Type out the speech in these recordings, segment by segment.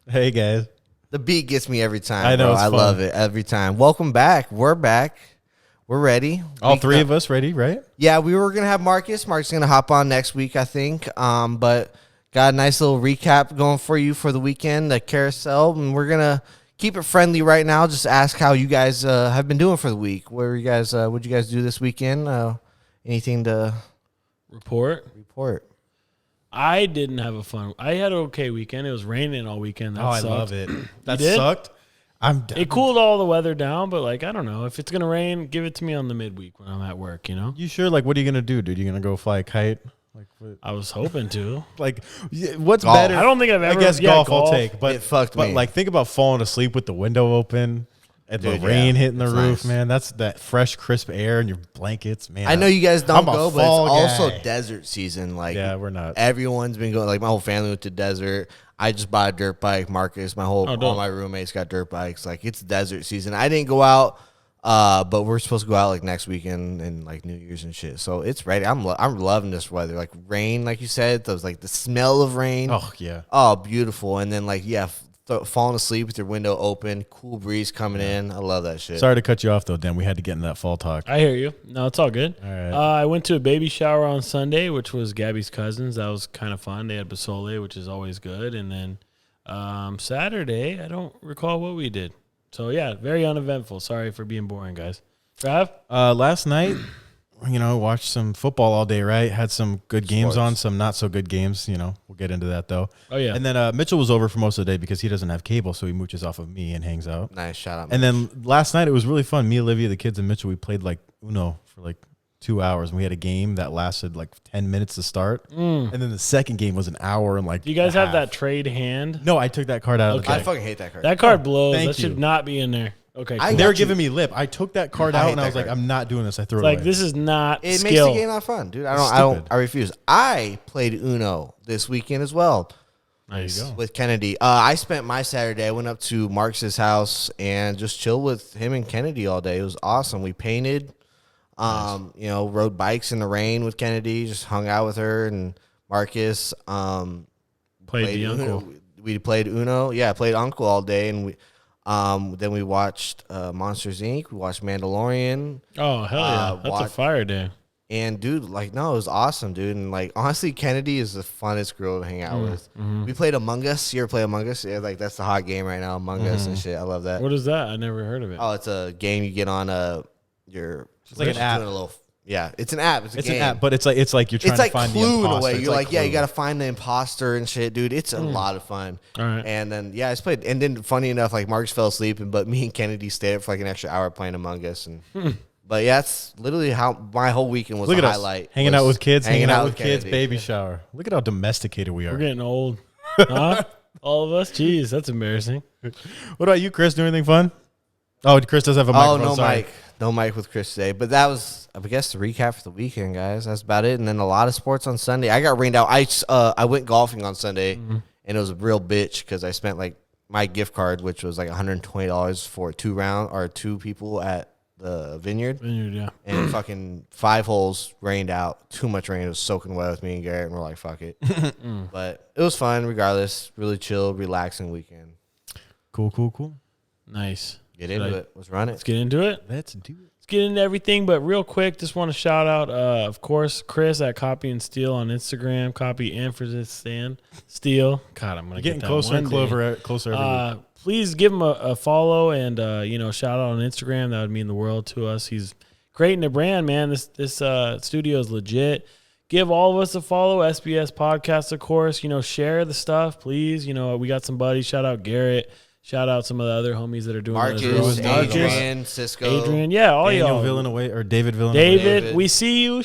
Hey, guys. The beat gets me every time. I know, bro. it's I fun. love it every time. Welcome back. We're back. We're ready. All three of us ready, right? Yeah, we were gonna have Marcus. Marcus is gonna hop on next week, I think. But got a nice little recap going for you for the weekend, the carousel, and we're gonna keep it friendly right now. Just ask how you guys have been doing for the week. What'd you guys do this weekend? Anything to report? I didn't have a fun. I had an okay weekend. It was raining all weekend. That I sucked. love it. That did? sucked. It cooled all the weather down, but like I don't know if it's gonna rain. Give it to me on the midweek when I'm at work. You know. You sure? Like, what are you gonna do, dude? You gonna go fly a kite? Like, what? I was hoping to. Like, what's Golf. better? I don't think I've ever. I guess golf I'll take, but It fucked me. like, think about falling asleep with the window open and Dude, the rain yeah, hitting the it's roof, nice. man. That's that fresh, crisp air and your blankets, man. I know you guys don't I'm a go, but it's fall also guy. desert season. Like, Yeah, we're not. Everyone's been going. Like, my whole family went to desert. I just bought a dirt bike. Marcus, all dope. my roommates got dirt bikes. Like, it's desert season. I didn't go out, but we're supposed to go out like next weekend and like New Year's and shit. So it's ready. I'm loving this weather. Like rain, like you said, those like the smell of rain. Oh yeah. Oh, beautiful. And then like falling asleep with your window open, cool breeze coming in. I love that shit. Sorry to cut you off though, Dan. We had to get in that fall talk. I hear you. No, it's all good. All right. I went to a baby shower on Sunday, which was Gabby's cousins. That was kind of fun. They had basole, which is always good. And then Saturday, I don't recall what we did. So, yeah, very uneventful. Sorry for being boring, guys. Trav? Last night, watched some football all day, right? Had some good games Sports. on, some not so good games. We'll get into that though. Oh, yeah. And then Mitchell was over for most of the day because he doesn't have cable, so he mooches off of me and hangs out. Nice shout out. And then last night it was really fun. Me, Olivia, the kids, and Mitchell, we played like Uno for like 2 hours, and we had a game that lasted like 10 minutes to start. And then the second game was an hour and like. Do you guys a have half. that trade hand? No, I took that card out of the I deck. fucking hate that card. That card blows. thank That should you. not be in there. Okay, I cool. They were got you. giving me lip. I took that card I out hate and I that was like, card. I'm not doing this. I threw it Like, away. this is not It skill. makes the game not fun, dude. Stupid. I refuse. I played Uno this weekend as well. Nice. There you go. With Kennedy. I spent my Saturday. I went up to Marx's house and just chilled with him and Kennedy all day. It was awesome. We painted, rode bikes in the rain with Kennedy, just hung out with her and Marcus. Played the Uno. uncle. We played Uno. Yeah, I played Uncle all day. And then we watched Monsters, Inc. We watched Mandalorian. Oh, hell yeah. That's a fire day. And dude, like, no, it was awesome, dude. And like, honestly, Kennedy is the funnest girl to hang out with. We played Among Us. You ever play Among Us? Yeah, like that's the hot game right now, Among Us and shit. I love that. What is that? I never heard of it. Oh, it's a game you get on your. It's like an app. Yeah, it's an app. It's a It's game. an app, but it's like you're trying It's like to find the Clue in a imposter. way. It's You're like, yeah, Clue. you got to find the imposter and shit, dude. It's a lot of fun. All right. And then I just played. And then funny enough, like Marcus fell asleep, but me and Kennedy stayed up for like an extra hour playing Among Us. And but yeah, that's literally how my whole weekend was. Look the at us highlight. hanging was out with kids, hanging out with with kids, Kennedy. baby shower. Look at how domesticated we We're are. getting old. Huh? All of us? Jeez, that's embarrassing. What about you, Chris? Do anything fun? Oh, Chris does have a Oh, microphone. no sorry. mic. No mic with Chris today. But that was, I guess, the recap for the weekend, guys. That's about it. And then a lot of sports on Sunday. I got rained out. I went golfing on Sunday, and it was a real bitch because I spent like my gift card, which was like $120 for two people at the Vineyard. Yeah. And fucking 5 holes rained out. Too much rain. It was soaking wet with me and Garrett, and we're like, fuck it. But it was fun regardless. Really chill, relaxing weekend. Cool. Nice. Get into it. Let's run it. Let's get into it. Let's do it. Let's get into everything. But real quick, just want to shout out, of course, Chris at Copy and Steal on Instagram. Copy emphasis stand steal. God, I'm gonna Getting get that closer and one day. closer every week. Please give him a follow and shout out on Instagram. That would mean the world to us. He's creating a brand, man. This studio is legit. Give all of us a follow. SBS Podcast, of course. Share the stuff, please. We got some buddies. Shout out Garrett. Shout out some of the other homies that are doing Marcus, that as well. Adrian, Cisco. Adrian, yeah, all Daniel y'all. Villanueva or David Villanueva. David, we see you.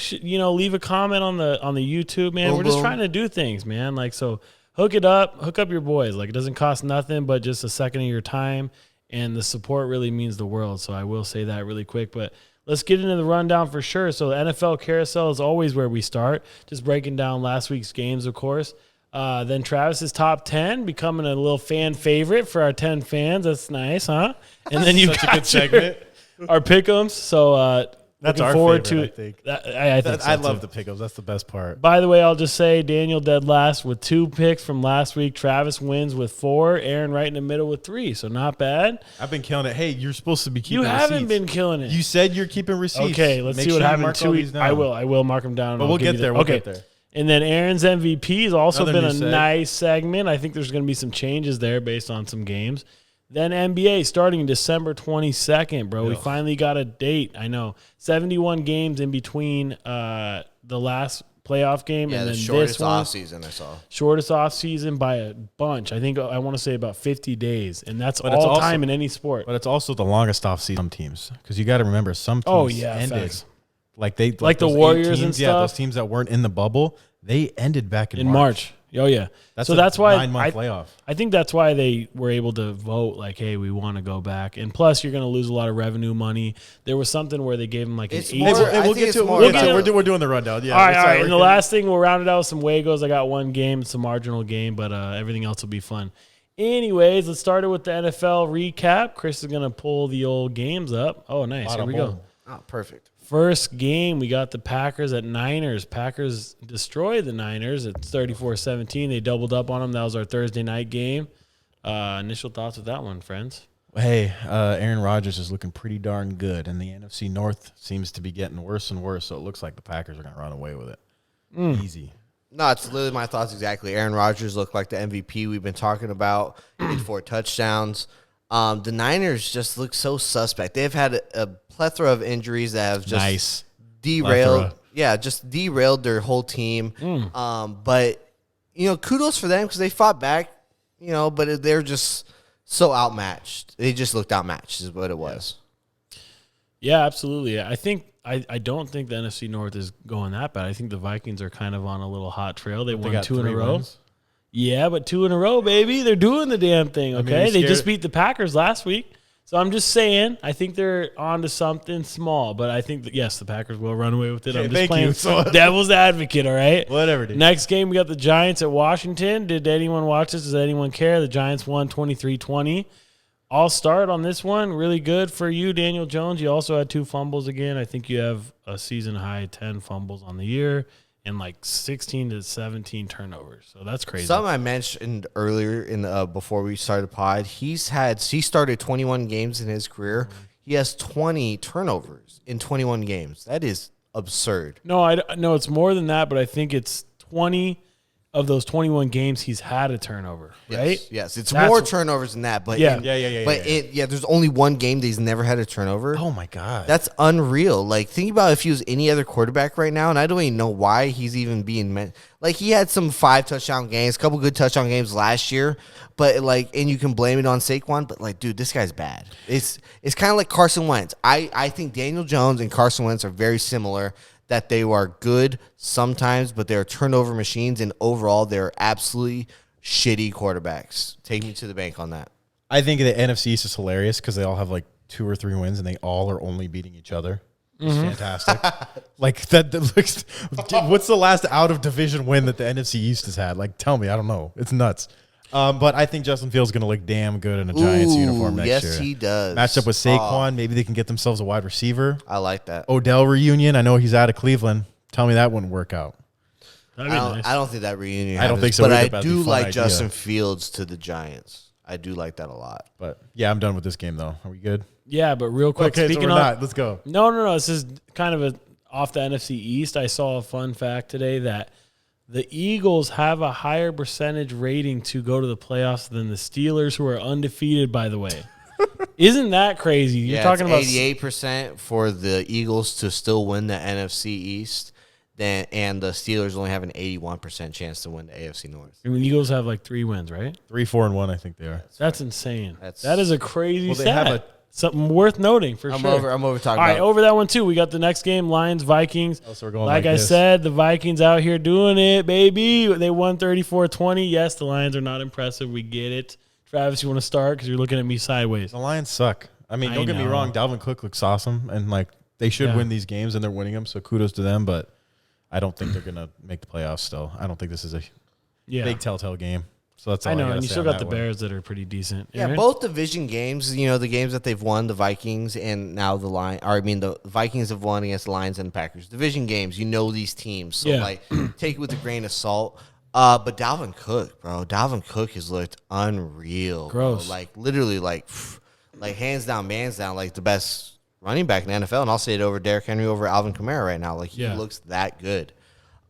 Leave a comment on the YouTube, man. Boom, We're just boom. trying to do things, man. Like, so hook up your boys. Like, it doesn't cost nothing but just a second of your time, and the support really means the world. So I will say that really quick, but let's get into the rundown for sure. So the NFL carousel is always where we start, just breaking down last week's games, of course. Then Travis's top 10, becoming a little fan favorite for our 10 fans. That's nice, huh? And then you Such a got good segment. our pick'ems. So That's Looking our forward favorite, to I think. I think so I too. love the pickles. That's the best part. By the way, I'll just say Daniel dead last with 2 picks from last week. Travis wins with 4. Aaron right in the middle with 3. So not bad. I've been killing it. Hey, you're supposed to be keeping You haven't receipts. been killing it. You said you're keeping receipts. Okay, let's Make see what sure you happened mark 2 all weeks. these down. I will mark them down. But I'll we'll give get you there. the- We'll okay. get there. And then Aaron's MVP has also Another been a new seg. nice segment. I think there's going to be some changes there based on some games. Then NBA starting December 22nd, bro. We finally got a date. I know. 71 games in between the last playoff game Yeah, and the then shortest this one. off season I saw. Shortest off season by a bunch. I think I want to say about 50 days. And that's But it's all also- time in any sport. But it's also the longest off season teams because you got to remember some teams Oh, yeah, ended facts. like they Like the those 8 Warriors and teams, Yeah, stuff? those teams that weren't in the bubble, they ended back in In March. Oh, yeah. That's so a that's why 9-month layoff. I think that's why they were able to vote like, hey, we want to go back. And plus, you're going to lose a lot of revenue money. There was something where they gave them like It's an more- eight. I think it's more We'll about- get to- We're doing the rundown. Yeah. All right, all sorry, right. we're And the gonna- last thing, we'll round it out with some Wagos. I got one game. It's a marginal game, but everything else will be fun. Anyways, let's start it with the NFL recap. Chris is going to pull the old games up. Oh, nice. Here we go. Oh, perfect. First game, we got the Packers at Niners. Packers destroyed the Niners at 34-17. They doubled up on them. That was our Thursday night game. Initial thoughts with that one, friends? Hey, Aaron Rodgers is looking pretty darn good, and the NFC North seems to be getting worse and worse. So it looks like the Packers are going to run away with it. Easy. No, it's literally my thoughts exactly. Aaron Rodgers looked like the MVP we've been talking about. He did 4 touchdowns. The Niners just look so suspect. They've had a plethora of injuries that have just Nice. derailed. Plethora. Yeah, just derailed their whole team. But kudos for them because they fought back. But they're just so outmatched. They just looked outmatched, is what it was. Yeah, absolutely. I don't think the NFC North is going that bad. I think the Vikings are kind of on a little hot trail. They won got 2 in a 3 row. wins. Yeah, but 2 in a row, baby. They're doing the damn thing, mean, okay? you They just scared- beat the Packers last week. So I'm just saying, I think they're on to something small. But I think that, yes, the Packers will run away with it. Okay, I'm just thank playing you. So- devil's advocate, all right? Whatever, dude. Next game, we got the Giants at Washington. Did anyone watch this? Does anyone care? The Giants won 23-20. I'll start on this one. Really good for you, Daniel Jones. You also had 2 fumbles again. I think you have a season high 10 fumbles on the year and like 16 to 17 turnovers. So that's crazy. Something I mentioned earlier in before we started the pod, he started 21 games in his career. He has 20 turnovers in 21 games. That is absurd. No, it's more than that, but I think it's 20 of those 21 games he's had a turnover, right? Yes, it's That's- more turnovers than that. But Yeah. Yeah. there's only one game that he's never had a turnover. Oh my God. That's unreal. Like, think about if he was any other quarterback right now, and I don't even know why he's even being meant. Like, he had some 5 touchdown games, a couple good touchdown games last year, but and you can blame it on Saquon, but like, dude, this guy's bad. It's kind of like Carson Wentz. I think Daniel Jones and Carson Wentz are very similar. That they are good sometimes, but they're turnover machines, and overall, they're absolutely shitty quarterbacks. Take me to the bank on that. I think the NFC East is hilarious because they all have like 2 or 3 wins and they all are only beating each other. It's fantastic. Like that looks. What's the last out of division win that the NFC East has had? Like, tell me. I don't know. It's nuts. But I think Justin Fields is going to look damn good in a Giants uniform next year. Yes, he does. Matched up with Saquon. Maybe they can get themselves a wide receiver. I like that. Odell reunion. I know he's out of Cleveland. Tell me that wouldn't work out. That'd be nice. I don't think that reunion. I don't happens, think so But either, I but that'd do be a fun like idea. Justin Fields to the Giants. I do like that a lot. But yeah, I'm done with this game though. Are we good? Yeah, but real quick, Okay, so speaking we're of not. Let's go. No. This is kind of off the NFC East. I saw a fun fact today that the Eagles have a higher percentage rating to go to the playoffs than the Steelers, who are undefeated, by the way. Isn't that crazy? You're talking about 88% for the Eagles to still win the NFC East, and the Steelers only have an 81% chance to win the AFC North. I mean, Eagles have like 3 wins, right? 3-4-1. I think they are. That's insane. That's- That is a crazy Well, they stat. have Something worth noting for I'm sure. over talking All right, about. over that one too. We got the next game, Lions, Vikings. Oh, so we're going Like like I this. said, the Vikings out here doing it, baby. They won 34-20. Yes, the Lions are not impressive. We get it. Travis, you want to start because you're looking at me sideways. The Lions suck. I mean, I don't get me know. wrong. Dalvin Cook looks awesome, and like they should Yeah. win these games, and they're winning them. So kudos to them. But I don't think they're gonna make the playoffs. Still, I don't think this is a Yeah. big telltale game. So that's all I know, gotta and you say still on got the that one. Bears that are pretty decent. Yeah, Aaron? both division games, the games that they've won, the Vikings and now the Vikings have won against the Lions and the Packers. Division games, these teams. So, Yeah. take it with a grain of salt. But Dalvin Cook, bro. Dalvin Cook has looked unreal. Gross. Bro. Literally, hands down, man's down, the best running back in the NFL. And I'll say it over Derrick Henry over Alvin Kamara right now. He looks that good.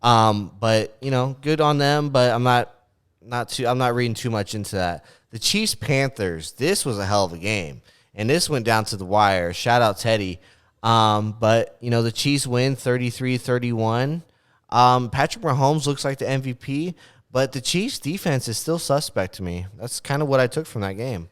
But, good on them, but I'm not reading too much into that. The Chiefs Panthers, this was a hell of a game. And this went down to the wire. Shout out Teddy. But the Chiefs win 33-31. Patrick Mahomes looks like the MVP, but the Chiefs defense is still suspect to me. That's kind of what I took from that game.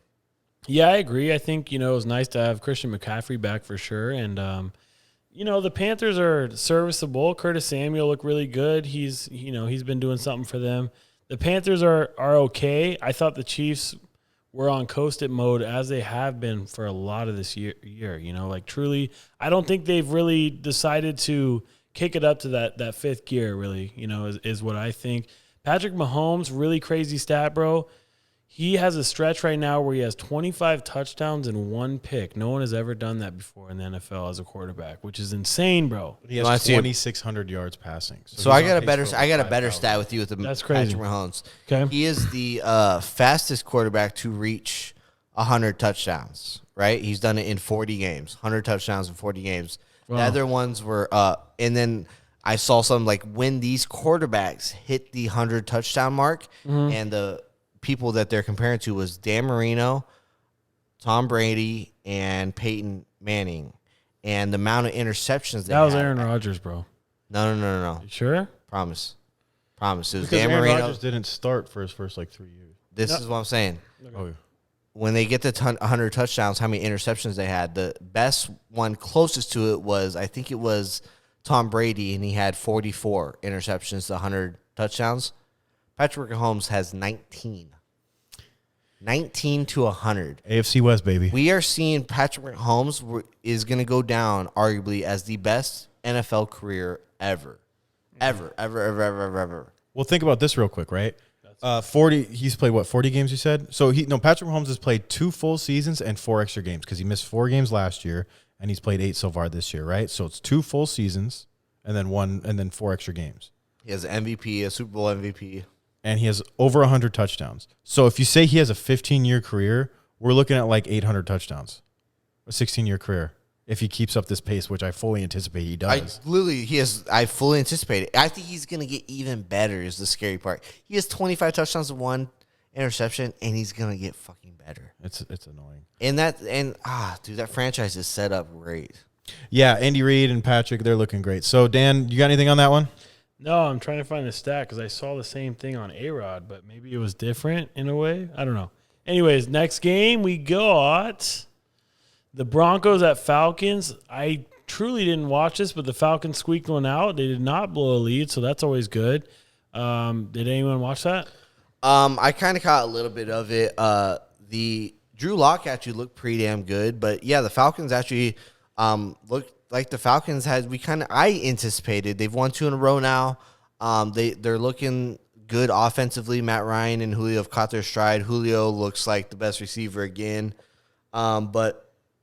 Yeah, I agree. I think, it was nice to have Christian McCaffrey back for sure. And, the Panthers are serviceable. Curtis Samuel looked really good. He's been doing something for them. The Panthers are okay. I thought the Chiefs were on coast-it mode as they have been for a lot of this year. Truly, I don't think they've really decided to kick it up to that fifth gear, really, is what I think. Patrick Mahomes, really crazy stat, bro. He has a stretch right now where he has 25 touchdowns and 1 pick. No one has ever done that before in the NFL as a quarterback, which is insane, bro. He has 2,600 yards passing. So I got a better stat with you with the That's crazy. Patrick Mahomes. Okay. He is the fastest quarterback to reach 100 touchdowns, right? He's done it in 40 games, 100 touchdowns in 40 games. Wow. The other ones were and then I saw some when these quarterbacks hit the 100 touchdown mark, and the people that they're comparing to was Dan Marino, Tom Brady, and Peyton Manning. And the amount of interceptions That was Aaron Rodgers, bro. No. You sure? Promise. It was Because Dan Aaron Marino. Rodgers didn't start for his first 3 years. This is what I'm saying. Oh, yeah. When they get to 100 touchdowns, how many interceptions they had. The best one closest to it was, I think it was Tom Brady, and he had 44 interceptions to 100 touchdowns. Patrick Mahomes has 19. 19 to 100. AFC West, baby. We are seeing Patrick Mahomes is going to go down arguably as the best NFL career ever. Ever. Well, think about this real quick, right? 40. He's played what? 40 games, you said. So Patrick Mahomes has played 2 full seasons and 4 extra games because he missed 4 games last year and he's played 8 so far this year, right? So it's 2 full seasons and then 4 extra games. He has MVP, a Super Bowl MVP. And he has over 100 touchdowns. So if you say he has a 15-year career, we're looking at 800 touchdowns. A 16-year career. If he keeps up this pace, which I fully anticipate he does. I fully anticipate it. I think he's going to get even better is the scary part. He has 25 touchdowns and 1 interception, and he's going to get fucking better. It's annoying. Dude, that franchise is set up great. Yeah, Andy Reid and Patrick, they're looking great. So, Dan, you got anything on that one? No, I'm trying to find the stat because I saw the same thing on A-Rod, but maybe it was different in a way. I don't know. Anyways, next game we got the Broncos at Falcons. I truly didn't watch this, but the Falcons squeaked one out. They did not blow a lead, so that's always good. Did anyone watch that? I kind of caught a little bit of it. The Drew Lock actually looked pretty damn good, but yeah, the Falcons actually looked like the Falcons I anticipated. They've won 2 in a row now. They're looking good offensively. Matt Ryan and Julio have caught their stride. Julio looks like the best receiver again. And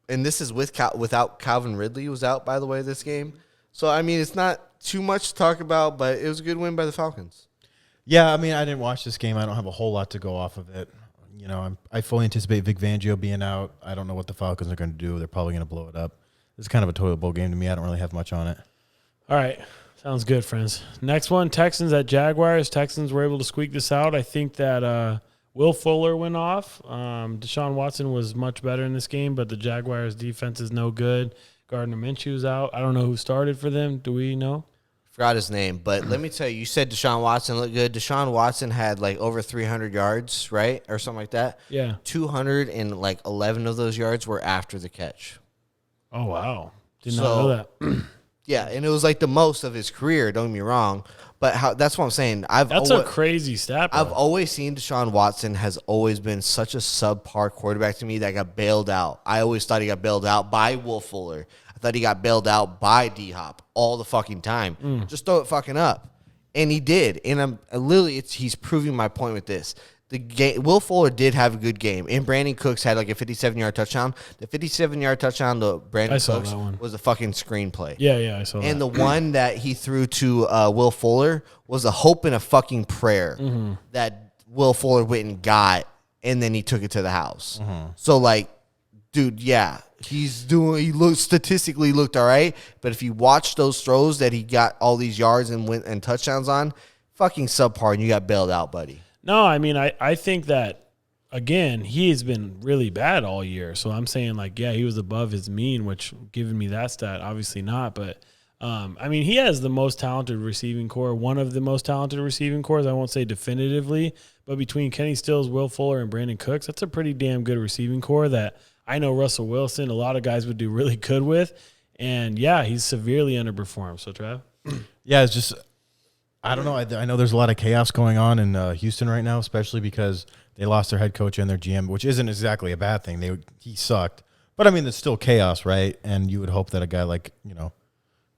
this is without Calvin Ridley, who was out, by the way, this game. So, I mean, it's not too much to talk about, but it was a good win by the Falcons. Yeah, I mean, I didn't watch this game. I don't have a whole lot to go off of it. I fully anticipate Vic Fangio being out. I don't know what the Falcons are going to do. They're probably going to blow it up. It's kind of a toilet bowl game to me. I don't really have much on it. All right. Sounds good, friends. Next one, Texans at Jaguars. Texans were able to squeak this out. I think that Will Fuller went off. Deshaun Watson was much better in this game, but the Jaguars' defense is no good. Gardner Minshew's out. I don't know who started for them. Do we know? Forgot his name, but let me tell you, you said Deshaun Watson looked good. Deshaun Watson had over 300 yards, right? Or something like that. Yeah. 211 of those yards were after the catch. Oh, wow. Did not know that. Yeah, and it was the most of his career, don't get me wrong. But that's what I'm saying. That's a crazy stat, bro. I've always seen Deshaun Watson has always been such a subpar quarterback to me that got bailed out. I always thought he got bailed out by Will Fuller. I thought he got bailed out by D-Hop all the fucking time. Just throw it fucking up. And he did. And he's proving my point with this. the game, Will Fuller did have a good game, and Brandon Cooks had like a 57-yard touchdown. The 57-yard touchdown to Brandon Cooks was a fucking screenplay. Yeah, I saw that. And the one that he threw to Will Fuller was a hope and a fucking prayer that Will Fuller went and got, and then he took it to the house. So, like, dude, yeah, he statistically looked all right, but if you watch those throws that he got all these yards and touchdowns on, fucking subpar, and you got bailed out, buddy. No, I mean, I think that, again, he has been really bad all year. So I'm saying, like, yeah, he was above his mean, which giving me that stat, obviously not. But, I mean, he has the most talented receiving core, one of the most talented receiving cores. I won't say definitively, but between Kenny Stills, Will Fuller, and Brandon Cooks, that's a pretty damn good receiving core that I know Russell Wilson, a lot of guys would do really good with. And, yeah, he's severely underperformed. So, Trav? Yeah, it's just – I don't know. I know there's a lot of chaos going on in Houston right now, especially because they lost their head coach and their GM, which isn't exactly a bad thing. He sucked. But, I mean, there's still chaos, right? And you would hope that a guy like,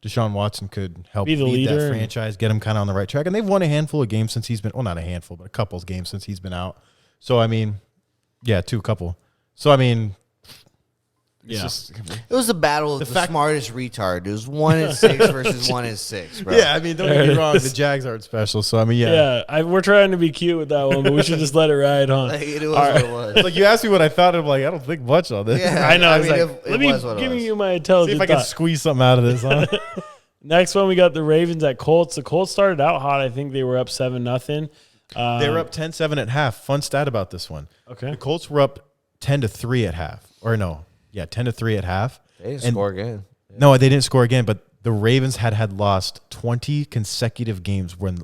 Deshaun Watson could help lead that franchise, get him kind of on the right track. And they've won a handful of games since he's been – well, not a handful, but a couple of games since he's been out. So, I mean, yeah, a couple. So, I mean – Yeah. It was a battle of the smartest retard. It was 1-6 versus 1-6, bro. Yeah, I mean, don't get me wrong. The Jags aren't special, so I mean, yeah. Yeah, we're trying to be cute with that one, but we should just let it ride, huh? Like, it was what it was. Like, you asked me what I thought, and I'm like, I don't think much on this. Yeah, I know. I mean, let me give you my intelligent See if I can squeeze something out of this, huh? Next one, we got the Ravens at Colts. The Colts started out hot. I think they were up 7-0. They were up 10-7 at half. Fun stat about this one. Okay. The Colts were up 10-3 at half. Or no. Yeah, 10-3 at half. They didn't score again. Yeah. No, they didn't score again, but the Ravens had lost 20 consecutive games when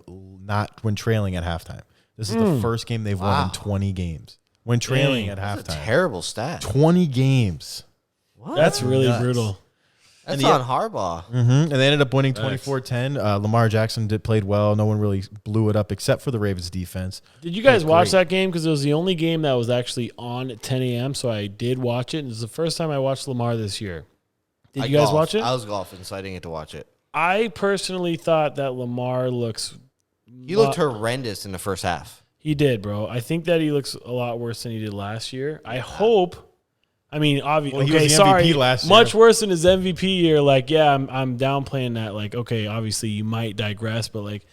trailing at halftime. This is the first game they've won in 20 games. When trailing at halftime. That's a terrible stat. 20 games. What? That's really brutal. That's on Harbaugh. Mm-hmm. And they ended up winning 24-10. Lamar Jackson played well. No one really blew it up except for the Ravens defense. Did you guys watch that game? Because it was the only game that was actually on at 10 a.m., so I did watch it. It was the first time I watched Lamar this year. Did you guys watch it? I was golfing, so I didn't get to watch it. I personally thought that Lamar looks... He looked horrendous in the first half. He did, bro. I think that he looks a lot worse than he did last year. I hope... I mean, obviously, well, he was the MVP last year. Much worse than his MVP year. Like, yeah, I'm downplaying that. Like, okay, obviously you might digress, but like,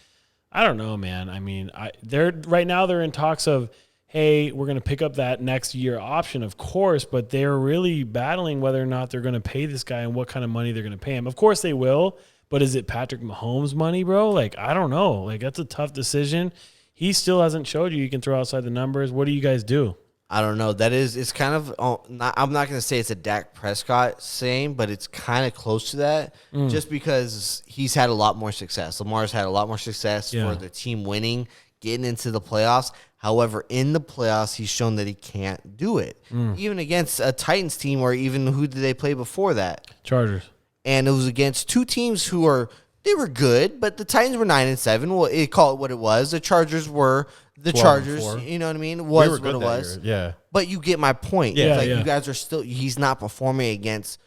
I don't know, man. I mean, they're right now they're in talks of, hey, we're gonna pick up that next year option, of course, but they're really battling whether or not they're gonna pay this guy and what kind of money they're gonna pay him. Of course they will, but is it Patrick Mahomes money, bro? Like, I don't know. Like, that's a tough decision. He still hasn't showed you can throw outside the numbers. What do you guys do? I don't know. It's kind of I'm not going to say it's a Dak Prescott same, but it's kind of close to that just because he's had a lot more success. Lamar's had a lot more success for the team winning, getting into the playoffs. However, in the playoffs, he's shown that he can't do it. Even against a Titans team or even who did they play before that? Chargers. And it was against two teams who were good, but the Titans were 9-7. Well, call it what it was. The Chargers were the Chargers. You know what I mean? Was what it was. Yeah. But you get my point. Yeah, like you guys are still. He's not performing against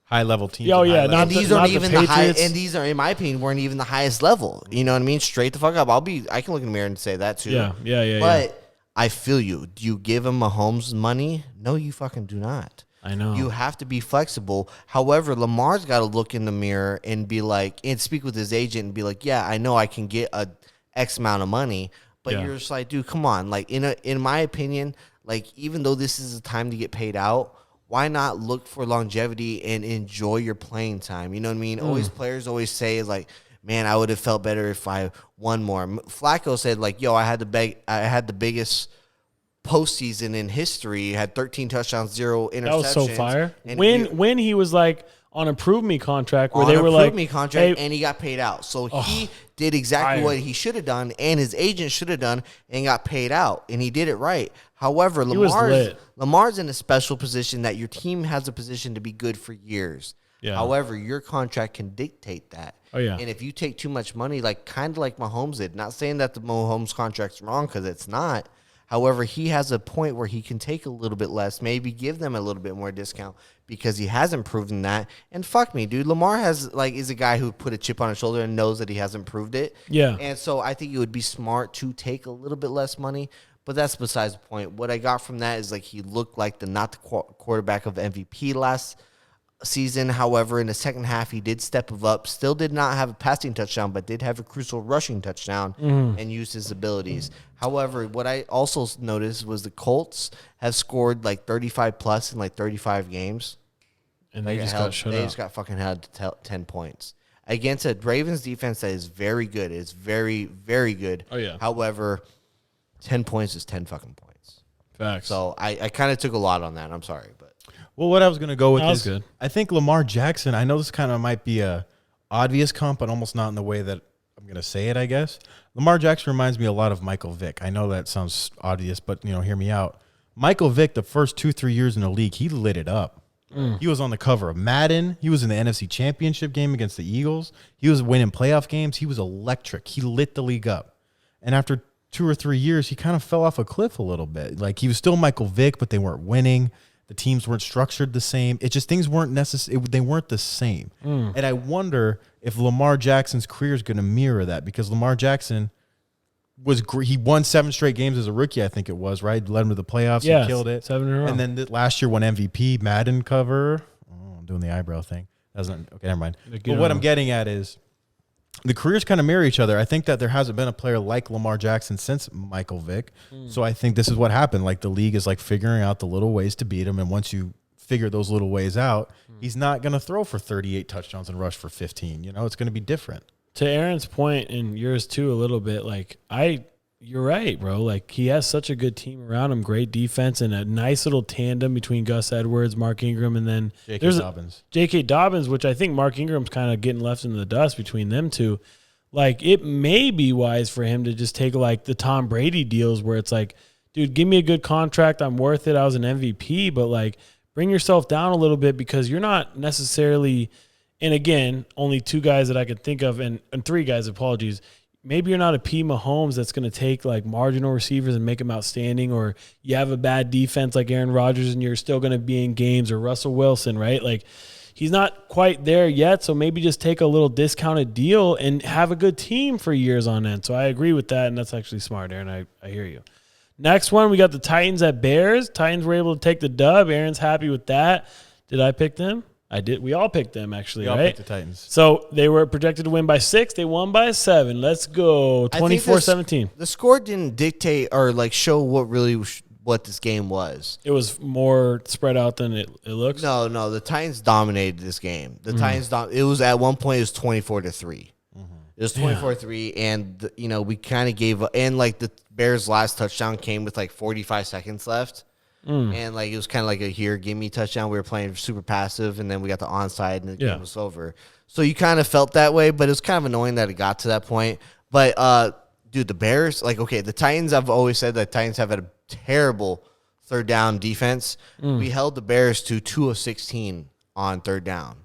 high level teams. Oh yeah, and these aren't even the high. And these are, in my opinion, weren't even the highest level. You know what I mean? Straight the fuck up. I can look in the mirror and say that too. Yeah. But I feel you. Do you give him Mahomes money? No, you fucking do not. I know. You have to be flexible. However, Lamar's got to look in the mirror and be like, and speak with his agent and be like, yeah, I know I can get a X amount of money, but you're just like, dude, come on. Like in my opinion, like even though this is a time to get paid out, why not look for longevity and enjoy your playing time? You know what I mean? Players always say is like, man, I would have felt better if I won more. Flacco said like, yo, I had the biggest postseason in history, had 13 touchdowns, 0 interceptions. That was so fire. And when he was like on a prove me contract where they were like, hey, and he got paid out. So he did exactly what he should have done and his agent should have done and got paid out. And he did it right. However, Lamar's in a special position that your team has a position to be good for years. Yeah. However, your contract can dictate that. Oh, yeah. And if you take too much money, like kind of like Mahomes did, not saying that the Mahomes contract's wrong because it's not. However, he has a point where he can take a little bit less, maybe give them a little bit more discount because he hasn't proven that. And fuck me, dude. Lamar is a guy who put a chip on his shoulder and knows that he hasn't proved it. Yeah. And so I think it would be smart to take a little bit less money. But that's besides the point. What I got from that is like he looked like not the quarterback of MVP last season. However, in the second half, he did step up. Still did not have a passing touchdown, but did have a crucial rushing touchdown and used his abilities. However, what I also noticed was the Colts have scored like 35 plus in like 35 games. And they just got shut They out. just got fucking held to 10 points against a Ravens defense that is very good. It's very, very good. Oh, yeah. However, 10 points is 10 fucking points. Facts. So I kind of took a lot on that. I'm sorry, but Well, what I was going to go with That was is good. I think Lamar Jackson, I know this kind of might be a obvious comp, but almost not in the way that I'm going to say it, I guess. Lamar Jackson reminds me a lot of Michael Vick. I know that sounds obvious, but, hear me out. Michael Vick, the first 2-3 years in the league, he lit it up. He was on the cover of Madden. He was in the NFC Championship game against the Eagles. He was winning playoff games. He was electric. He lit the league up. And after 2 or 3 years, he kind of fell off a cliff a little bit. Like, he was still Michael Vick, but they weren't winning. The teams weren't structured the same. It just, things weren't necessary. They weren't the same. And I wonder if Lamar Jackson's career is going to mirror that, because Lamar Jackson he won 7 straight games as a rookie, I think it was, right? Led him to the playoffs. Yeah, He killed it. 7 in a row. And then last year won MVP, Madden cover. Oh, I'm doing the eyebrow thing. Okay, never mind. But what I'm getting at is the careers kind of mirror each other. I think that there hasn't been a player like Lamar Jackson since Michael Vick. So I think this is what happened. Like, the league is like figuring out the little ways to beat him. And once you figure those little ways out, he's not going to throw for 38 touchdowns and rush for 15. It's going to be different. To Aaron's point and yours too, a little bit, like you're right, bro. Like, he has such a good team around him, great defense, and a nice little tandem between Gus Edwards, Mark Ingram, and then J.K. Dobbins, which I think Mark Ingram's kind of getting left in the dust between them two. Like, it may be wise for him to just take like the Tom Brady deals where it's like, dude, give me a good contract. I'm worth it. I was an MVP, but like, bring yourself down a little bit, because you're not necessarily. And again, only 2 guys that I could think of, and 3 guys, apologies. Maybe you're not a P. Mahomes that's going to take like marginal receivers and make them outstanding, or you have a bad defense like Aaron Rodgers and you're still going to be in games, or Russell Wilson, right? Like, he's not quite there yet, so maybe just take a little discounted deal and have a good team for years on end. So I agree with that, and that's actually smart, Aaron. I hear you. Next one, we got the Titans at Bears. Titans were able to take the dub. Aaron's happy with that. Did I pick them? I did. We all picked them, actually, We all right? picked the Titans. So they were projected to win by 6. They won by 7. Let's go. 24-17. the score didn't dictate or like show what this game was. It was more spread out than it looks. No, the Titans dominated this game. The Titans, it was at one point, it was 24-3. It was 24-3, and we kind of gave up. And like the Bears' last touchdown came with like 45 seconds left. And like it was kind of like a give me touchdown. We were playing super passive, and then we got the onside, and the game was over. So you kind of felt that way, but it was kind of annoying that it got to that point. But dude, the Bears, like, okay, the Titans. I've always said that Titans have had a terrible third down defense. We held the Bears to 2 of 16 on third down.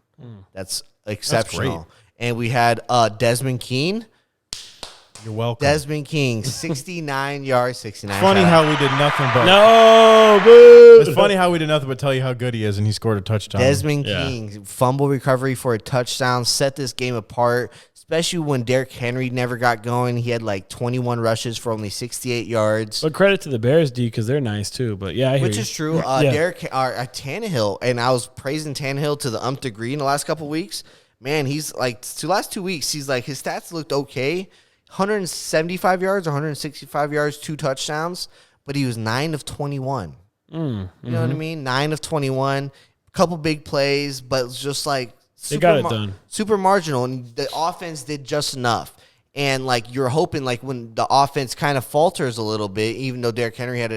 That's exceptional. That's and we had Desmond King. You're welcome. Desmond King, 69 yards, 69. Funny how we did nothing but No, boo. It's funny how we did nothing but tell you how good he is, and he scored a touchdown. Desmond King, fumble recovery for a touchdown, set this game apart, especially when Derrick Henry never got going. He had like 21 rushes for only 68 yards. But credit to the Bears, D, because they're nice too. But yeah, I hear Which you. is true. Tannehill, and I was praising Tannehill to the degree in the last couple of weeks. Man, he's like, the last 2 weeks, he's like, his stats looked okay. 175 yards, 165 yards, 2 touchdowns, but he was 9 of 21. You know what I mean? 9 of 21, a couple big plays, but it's just like They got it done. Super marginal, and the offense did just enough. And like you're hoping, like when the offense kind of falters a little bit, even though Derrick Henry had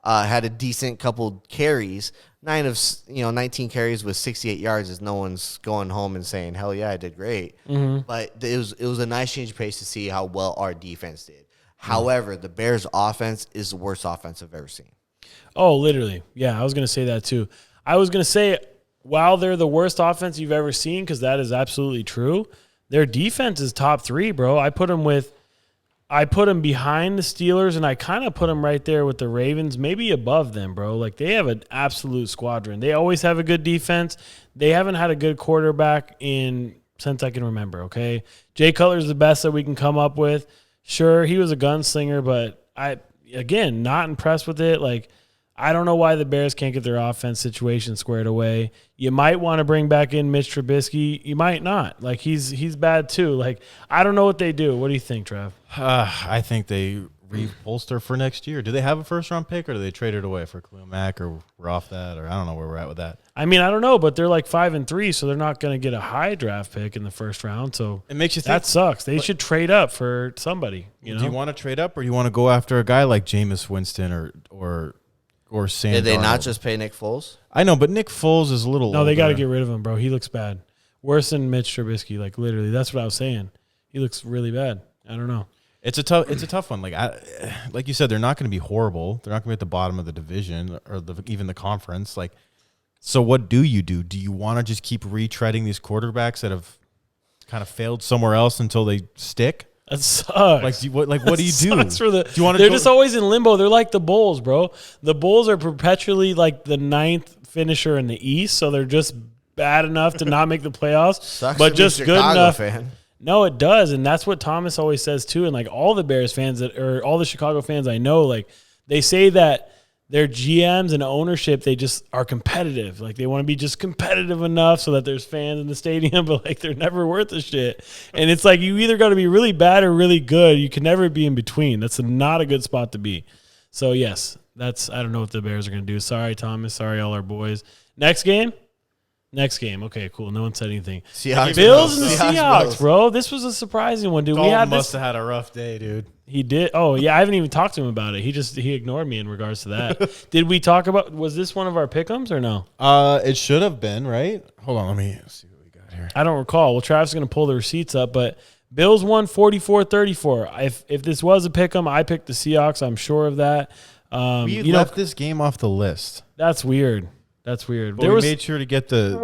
a decent couple carries, 19 carries with 68 yards is no one's going home and saying, hell yeah, I did great. But it was a nice change of pace to see how well our defense did. However, the Bears' offense is the worst offense I've ever seen. Oh, literally. Yeah, I was going to say that too. I was going to say, while they're the worst offense you've ever seen, because that is absolutely true, their defense is top 3, bro. I put them behind the Steelers, and I kind of put them right there with the Ravens, maybe above them, bro. Like, they have an absolute squadron. They always have a good defense. They haven't had a good quarterback since I can remember, okay? Jay Cutler's the best that we can come up with. Sure, he was a gunslinger, but again, not impressed with it. Like, I don't know why the Bears can't get their offense situation squared away. You might want to bring back in Mitch Trubisky. You might not. Like, he's bad too. Like, I don't know what they do. What do you think, Trev? I think they rebolster for next year. Do they have a first-round pick, or do they trade it away for Khalil Mack, or we're off that, or I don't know where we're at with that. I mean, I don't know, but they're like 5-3, so they're not going to get a high draft pick in the first round. So It makes you think. that sucks. They should trade up for somebody. You know, Do you want to trade up, or do you want to go after a guy like Jameis Winston or Sam Did they not Darnold? just pay Nick Foles? I know, but Nick Foles is a little. no, they got to older. get rid of him, bro. He looks bad, worse than Mitch Trubisky. Like literally, that's what I was saying. He looks really bad. I don't know. It's a tough one. Like you said, they're not going to be horrible. They're not going to be at the bottom of the division or even the conference. Like, so what do you do? Do you want to just keep retreading these quarterbacks that have kind of failed somewhere else until they stick? That sucks. What do you do? Sucks for the, Do you want to? they're just always in limbo. They're like the Bulls, bro. The Bulls are perpetually like the 9th finisher in the East, so they're just bad enough to not make the playoffs, Sucks but to be just a good Chicago enough. fan. No, it does, and that's what Thomas always says too. And like all the Bears fans or all the Chicago fans I know, like they say that their GMs and ownership, they just are competitive. Like they want to be just competitive enough so that there's fans in the stadium, but like they're never worth a shit. And it's like you either got to be really bad or really good. You can never be in between. That's not a good spot to be. So yes, I don't know what the Bears are going to do. Sorry, Thomas. Sorry, all our boys. Next game. Okay, cool. No one said anything. Seahawks, Bills and the Seahawks, Seahawks, Bills. bro. This was a surprising one, dude. We Dalton had must this. have had a rough day, dude. He did. Oh yeah, I haven't even talked to him about it. He ignored me in regards to that. Did we talk about? Was this one of our pick'ems or no? It should have been, right? Hold on, let me see what we got here. I don't recall. Well, Travis is gonna pull the receipts up, but Bills won 44-34. If this was a pick'em, I picked the Seahawks. I'm sure of that. We left this game off the list. That's weird. That's weird. But we made sure to get the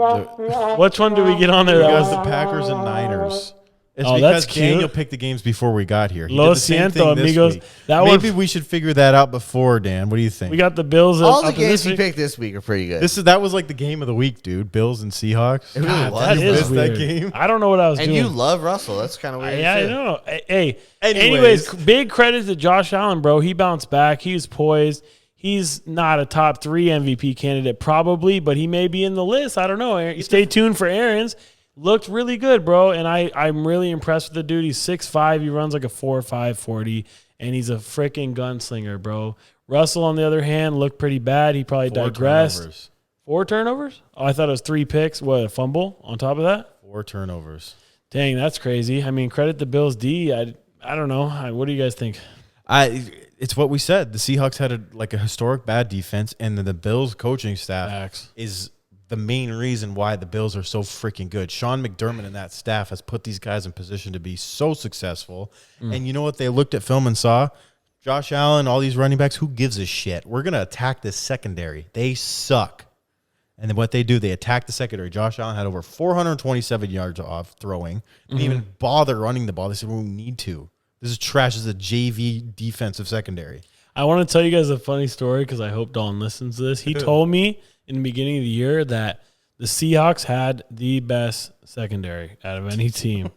Which one did we get on there? That because was the Packers and Niners. It's Oh, because that's cute. Daniel picked the games before we got here. He Lo did the same siento, thing this amigos. week. That Maybe one- we should figure that out before, Dan. What do you think? we got the Bills. All the up in games this he week. picked this week are pretty good. That was like the game of the week, dude. Bills and Seahawks. It really was. That You is missed that weird. game? I don't know what I was and doing. you love Russell. That's kind of weird. Yeah, I too. know. Hey, Anyways. big credit to Josh Allen, bro. He bounced back. He was poised. He's not a top 3 MVP candidate, probably, but he may be in the list. I don't know. Aaron, stay tuned for Aaron's. Looked really good, bro, and I'm really impressed with the dude. He's 6'5". He runs like a 4.5 40, and he's a freaking gunslinger, bro. Russell, on the other hand, looked pretty bad. He probably 4 digressed. turnovers. 4 turnovers? Oh, I thought it was 3 picks. What, a fumble on top of that? 4 turnovers. Dang, that's crazy. I mean, credit the Bills D. I don't know. What do you guys think? It's what we said. The Seahawks had a historic bad defense, and then the Bills coaching staff Facts. is the main reason why the Bills are so freaking good. Sean McDermott and that staff has put these guys in position to be so successful. And you know what? They looked at film and saw Josh Allen, all these running backs. Who gives a shit? We're going to attack this secondary. They suck. And then what they do, they attack the secondary. Josh Allen had over 427 yards off throwing. Didn't even bother running the ball. They said, we need to. This is trash. This is a JV defensive secondary. I want to tell you guys a funny story because I hope Dalton listens to this. He told me in the beginning of the year that the Seahawks had the best secondary out of any team.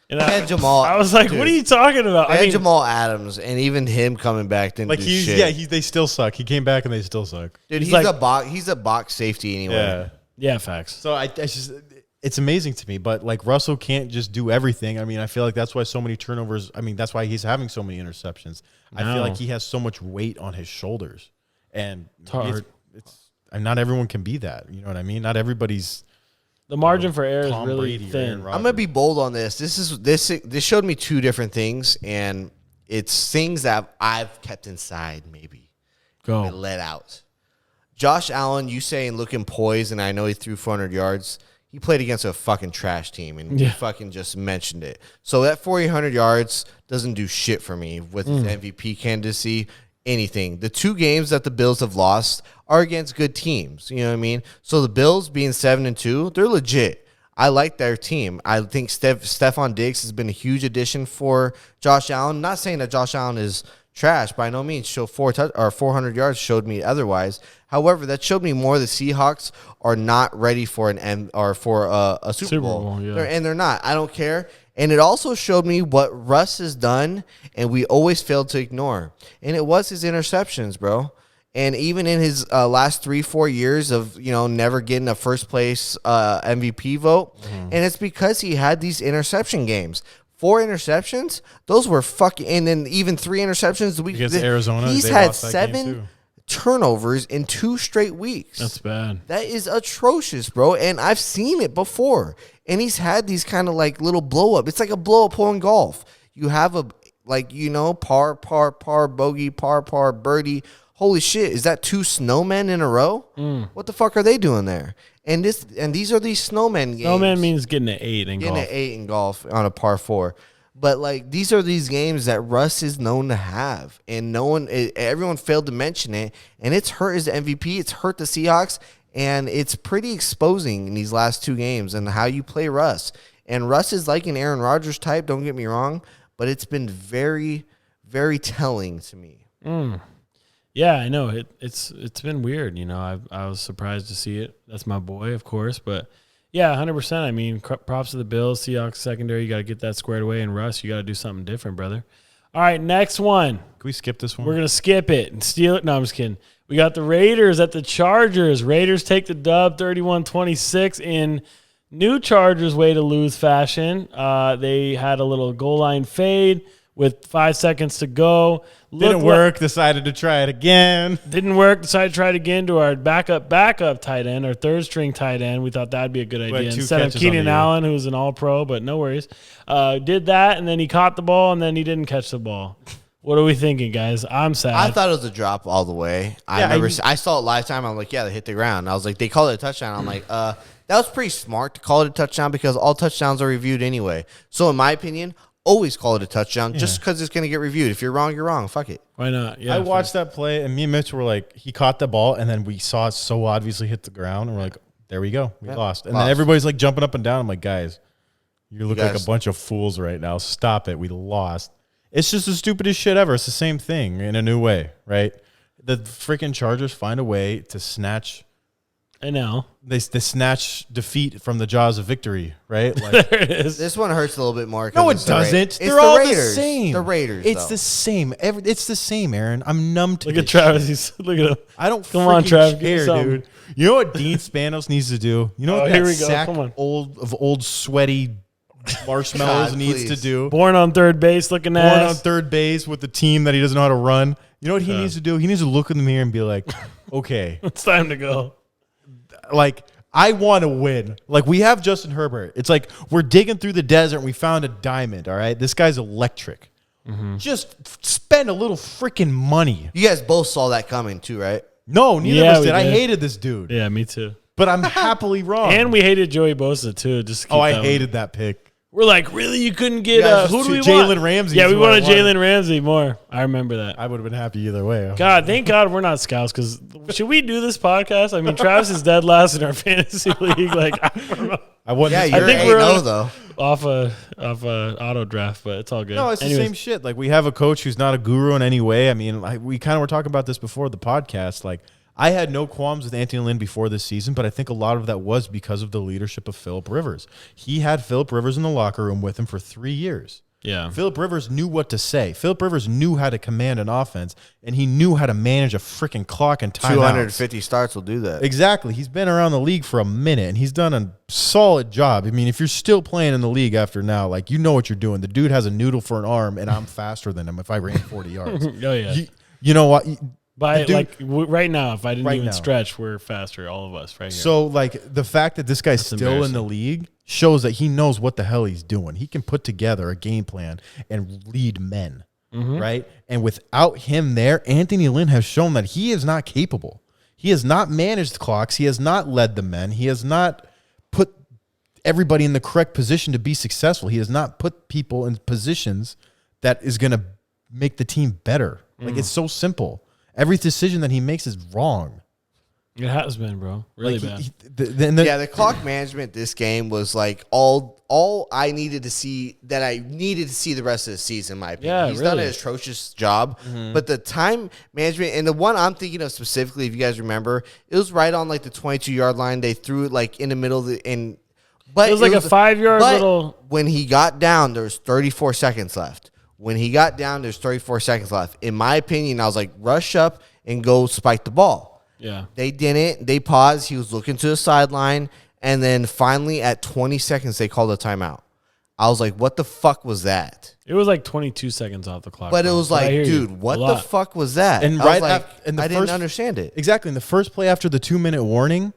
And They had Jamal. I was like, what are you talking about? They I had mean, Jamal Adams, and even him coming back didn't do shit. they still suck. He came back and they still suck. Dude, he's he's like- he's a box safety anyway. Yeah. yeah, facts. So it's amazing to me, but like Russell can't just do everything. I mean, I feel like that's why so many turnovers. I mean, that's why he's having so many interceptions. I feel No. like he has so much weight on his shoulders, and hard. and not everyone can be that. You know what I mean? Not everybody's The margin for error is Tom really Brady or thin. Aaron Rodgers. I'm gonna be bold on this. This showed me 2 different things, and it's things that I've kept inside, maybe Go. and let out. Josh Allen, you saying looking poised, and I know he threw 400 yards. He played against a fucking trash team, and you Yeah. fucking just mentioned it. So that 400 yards doesn't do shit for me with his MVP candidacy. Anything. The 2 games that the Bills have lost are against good teams. You know what I mean? So the Bills being 7-2, they're legit. I like their team. I think Stephon Diggs has been a huge addition for Josh Allen. Not saying that Josh Allen is trash. By no means show 400 yards showed me otherwise. However, that showed me more the Seahawks are not ready for a Super Bowl. yeah. And they're not. I don't care. And it also showed me what Russ has done, and we always failed to ignore. And it was his interceptions, bro. And even in his last 3-4 years of, never getting a first place MVP vote, and it's because he had these interception games. 4 interceptions, those were fucking, and then even 3 interceptions the week Against Arizona, He's they had lost that game 7 too. turnovers in 2 straight weeks. That's bad. That is atrocious, bro. And I've seen it before. And he's had these kind of like little blow up. It's like a blow up hole in golf. You have a par, bogey, par, birdie. Holy shit, is that 2 snowmen in a row? What the fuck are they doing there? And these are these snowmen games. Snowman means getting an 8 in golf. Getting an 8 in golf on a par 4. But like these are these games that Russ is known to have, and everyone failed to mention it. And it's hurt his MVP. It's hurt the Seahawks, and it's pretty exposing in these last 2 games and how you play Russ. And Russ is like an Aaron Rodgers type. Don't get me wrong, but it's been very, very telling to me. Yeah, I know it's been weird. I was surprised to see it. That's my boy, of course, but yeah, 100%. I mean, props to the Bills, Seahawks secondary. You got to get that squared away, and Russ, you got to do something different, brother. All right, next one. Can we skip this one? We're gonna skip it and steal it. No, I'm just kidding. We got the Raiders at the Chargers. Raiders take the dub, 31-26 in new Chargers way to lose fashion. They had a little goal line fade with 5 seconds to go. Didn't work. Decided to try it again. Didn't work. Decided to try it again to our backup tight end, our third string tight end. We thought that'd be a good idea. Instead of Keenan Allen, who's an all-pro, but no worries. Did that, and then he caught the ball, and then he didn't catch the ball. What are we thinking, guys? I'm sad. I thought it was a drop all the way. I saw it live time. I'm like, yeah, they hit the ground. I was like, they called it a touchdown. I'm like, that was pretty smart to call it a touchdown because all touchdowns are reviewed anyway. So in my opinion, always call it a touchdown just because it's going to get reviewed. If you're wrong, you're wrong. Fuck it. Why not? Yeah, I watched that play, and me and Mitch were like, he caught the ball, and then we saw it so obviously hit the ground, and we're like, there we go. We lost. And then everybody's like jumping up and down. I'm like, guys, you look like a bunch of fools right now. Stop it. We lost. It's just the stupidest shit ever. It's the same thing in a new way, right? The freaking Chargers find a way to snatch. I know. They snatch defeat from the jaws of victory, right? Like, There it is. This one hurts a little bit more. no, it doesn't. They're all the Raiders. same. The Raiders. It's the same. It's the same, Aaron. I'm numb to Look this at Travis. shit. He's look at him. I don't Come on, freaking Trav, give me care, something. dude. You know what Dean Spanos needs to do? You know what here that we go. sack Come on. old sweaty marshmallows God, needs to please. do? Born on third base, looking Born on ass. third base with the team that he doesn't know how to run. You know what he needs to do? He needs to look in the mirror and be like, okay, It's time to go. like, I want to win. Like, we have Justin Herbert. It's like we're digging through the desert and we found a diamond, all right? This guy's electric. Just spend a little freaking money. You guys both saw that coming too, right? No, neither Yeah, of us we did. I did. hated this dude. Yeah, me too. But I'm happily wrong. And we hated Joey Bosa too. Just to keep I that one. hated that pick. We're like, really? You couldn't get guys who just do we Jalen want? Ramsey Yeah, is we who I wanted wanted. Jalen Ramsey more. I remember that. I would have been happy either way. God, thank God we're not scouts. Because should we do this podcast? I mean, Travis is dead last in our fantasy league. Like, I don't know. I wasn't. Yeah, you're think we're 8-0 on- though. off a auto draft, but it's all good. No, it's Anyways, the same shit. Like, we have a coach who's not a guru in any way. I mean, we kind of were talking about this before the podcast. Like, I had no qualms with Anthony Lynn before this season, but I think a lot of that was because of the leadership of Phillip Rivers. He had Phillip Rivers in the locker room with him for 3 years. Yeah. Phillip Rivers knew what to say. Phillip Rivers knew how to command an offense, and he knew how to manage a freaking clock and timeouts. 250 starts will do that. Exactly. He's been around the league for a minute, and he's done a solid job. I mean, if you're still playing in the league after now, like, you know what you're doing. The dude has a noodle for an arm, and I'm faster than him if I ran 40 yards. Oh yeah. You know what? By dude- like right now, if I didn't Right even now. stretch, we're faster, all of us, right here. So, like, the fact that this guy's That's still in embarrassing. the league shows that he knows what the hell he's doing. He can put together a game plan and lead men, right? And without him there, Anthony Lynn has shown that he is not capable. He has not managed clocks. He has not led the men. He has not put everybody in the correct position to be successful. He has not put people in positions that is going to make the team better. Like, it's so simple. Every decision that he makes is wrong. It has been, bro. Really Like, bad. Yeah, the clock management this game was like all I needed to see that I needed to see the rest of the season, in my opinion. Yeah, He's done really. an atrocious job. But the time management and the one I'm thinking of specifically, if you guys remember, it was right on like the 22-yard line. They threw it like in the middle of the but It was like a 5-yard but little. when he got down, there was 34 seconds left. When he got down, there's 34 seconds left. In my opinion, I was like, rush up and go spike the ball. Yeah. They didn't. They paused. He was looking to the sideline. And then finally, at 20 seconds, they called a timeout. I was like, what the fuck was that? It was like 22 seconds off the clock. But it bro. was I like, hear you. dude, what A the lot. fuck was that? And I was right like, in the I didn't first- understand it. Exactly. In the first play after the 2-minute warning,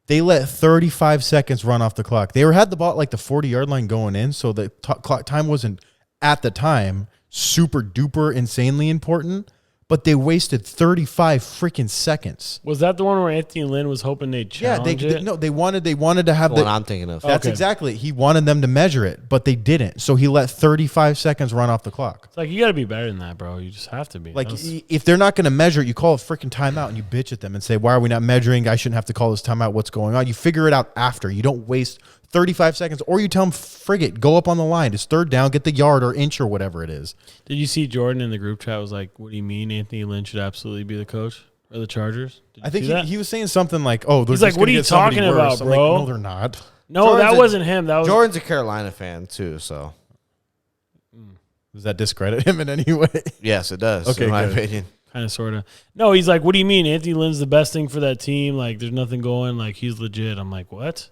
they let 35 seconds run off the clock. They had the ball at like the 40-yard line going in, so the clock time wasn't at the time super duper insanely important, but they wasted 35 freaking seconds. Was that the one where Anthony Lynn was hoping they'd challenge it? No, they wanted to have The one the. I'm thinking of. That's Okay. exactly. He wanted them to measure it, but they didn't. So he let 35 seconds run off the clock. It's like, you got to be better than that, bro. You just have to be. Like, That's- if they're not going to measure it, you call a freaking timeout and you bitch at them and say, why are we not measuring? I shouldn't have to call this timeout. What's going on? You figure it out after. You don't waste 35 seconds, or you tell them, frigate, go up on the line. It's third down, get the yard or inch or whatever it is. Did you see Jordan in the group chat was like, what do you mean Anthony Lynn should absolutely be the coach of the Chargers? Did you I think see that? he was saying something like, oh, they're He's like, just what gonna are you get somebody talking worse. about, I'm like, bro? no, they're not. No, Jordan's that a- wasn't him. That was Jordan's a Carolina fan, too, so. Does that discredit him in any way? Yes, it does, Okay, in my good. opinion. kind of, sort of. No, he's like, what do you mean Anthony Lynn's the best thing for that team? Like, there's nothing going. Like, he's legit. I'm like, what?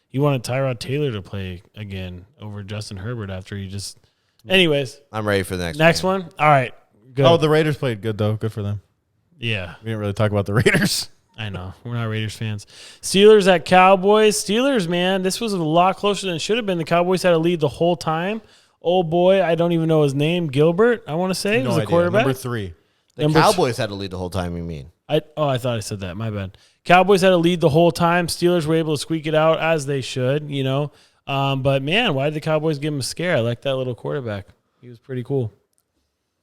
He wanted Tyrod Taylor to play again over Justin Herbert after he just. Anyways, I'm ready for the next game. one. All right. Good. Oh, the Raiders played good, though. Good for them. Yeah, We didn't really talk about the Raiders. I know. We're not Raiders fans. Steelers at Cowboys. Steelers, man, this was a lot closer than it should have been. The Cowboys had a lead the whole time. Old boy, I don't even know his name. Gilbert, I want to say, No was the idea. quarterback. Number 3. The Number Cowboys had to lead the whole time, you mean? I thought I said that. My bad. Cowboys had a lead the whole time. Steelers were able to squeak it out as they should, you know. But man, why did the Cowboys give him a scare? I like that little quarterback. He was pretty cool.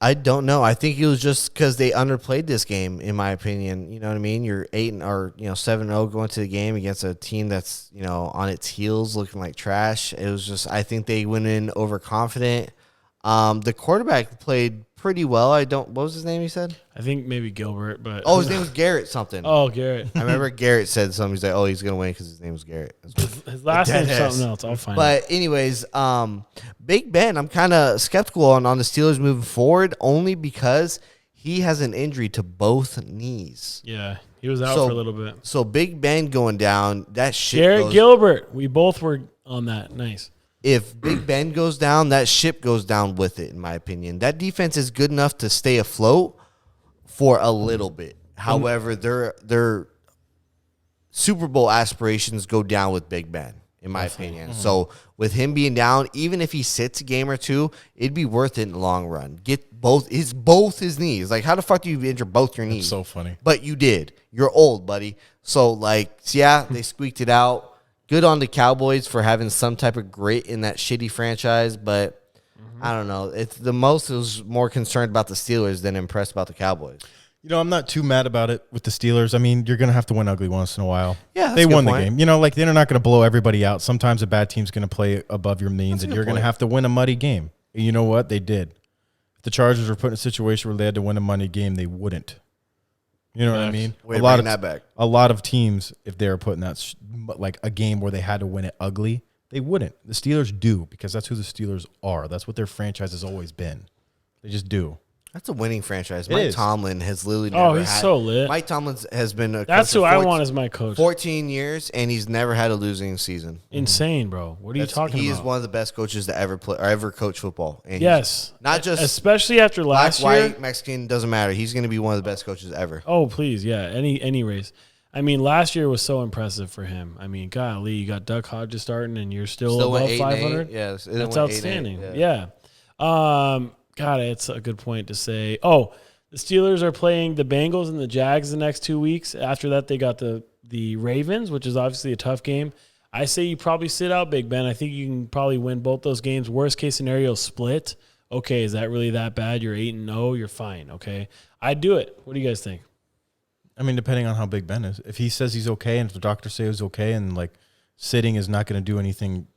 I don't know. I think it was just because they underplayed this game, in my opinion. You know what I mean? You're 7-0 going to the game against a team that's, on its heels, looking like trash. It was just, I think they went in overconfident. The quarterback played pretty well. What was his name you said? I think maybe Gilbert, but Oh, his name was Garrett something. oh, Garrett. I remember Garrett said something. He's like, oh, he's going to win because his name was Garrett. His last name's Deadass. something else. I'll find it. But anyways, Big Ben, I'm kind of skeptical on the Steelers moving forward only because he has an injury to both knees. Yeah, he was out So- for a little bit. So Big Ben going down, that shit Garrett goes, Gilbert. We both were on that. Nice. if Big Ben goes down, that ship goes down with it, in my opinion. That defense is good enough to stay afloat for a little bit. However, their Super Bowl aspirations go down with Big Ben, in my opinion. So with him being down, even if he sits a game or two, it'd be worth it in the long run. Get both his knees. Like, how the fuck do you injure both your knees? So funny. But you did. You're old, buddy. So, yeah, they squeaked it out. Good on the Cowboys for having some type of grit in that shitty franchise, but I don't know. It's the most was more concerned about the Steelers than impressed about the Cowboys. I'm not too mad about it with the Steelers. I mean, you're going to have to win ugly once in a while. Yeah, that's they a good won the point. game. They're not going to blow everybody out. Sometimes a bad team's going to play above your means, and good you're going to point. have to win a muddy game. And you know what? They did. If the Chargers were put in a situation where they had to win a muddy game, they wouldn't. You know what I mean? Way to bring that back. A lot of teams, if they were put in that like a game where they had to win it ugly, they wouldn't. The Steelers do because that's who the Steelers are. That's what their franchise has always been. They just do. That's a winning franchise. It Mike is. Tomlin has literally Oh, never he's had. so lit. Mike Tomlin has been a That's coach who for I want as my coach. 14 years, and he's never had a losing season. Insane, bro. What are you talking He about? is one of the best coaches to ever play or ever coach football. And he's Yes. not just especially after black, last year. white, Mexican, doesn't matter. He's going to be one of the best coaches ever. Oh, please, yeah. Any race. I mean, last year was so impressive for him. I mean, golly, you got Duck Hodges starting, and you're still went above 8-8. 500. Yes, That's outstanding. Yeah. God, it's a good point to say. Oh, the Steelers are playing the Bengals and the Jags the next 2 weeks. After that, they got the Ravens, which is obviously a tough game. I say you probably sit out Big Ben. I think you can probably win both those games. Worst case scenario, split. Okay, is that really that bad? You're 8-0. You're fine. Okay, I'd do it. What do you guys think? I mean, depending on how big Ben is. If he says he's okay and if the doctors say he's okay and like sitting is not going to do anything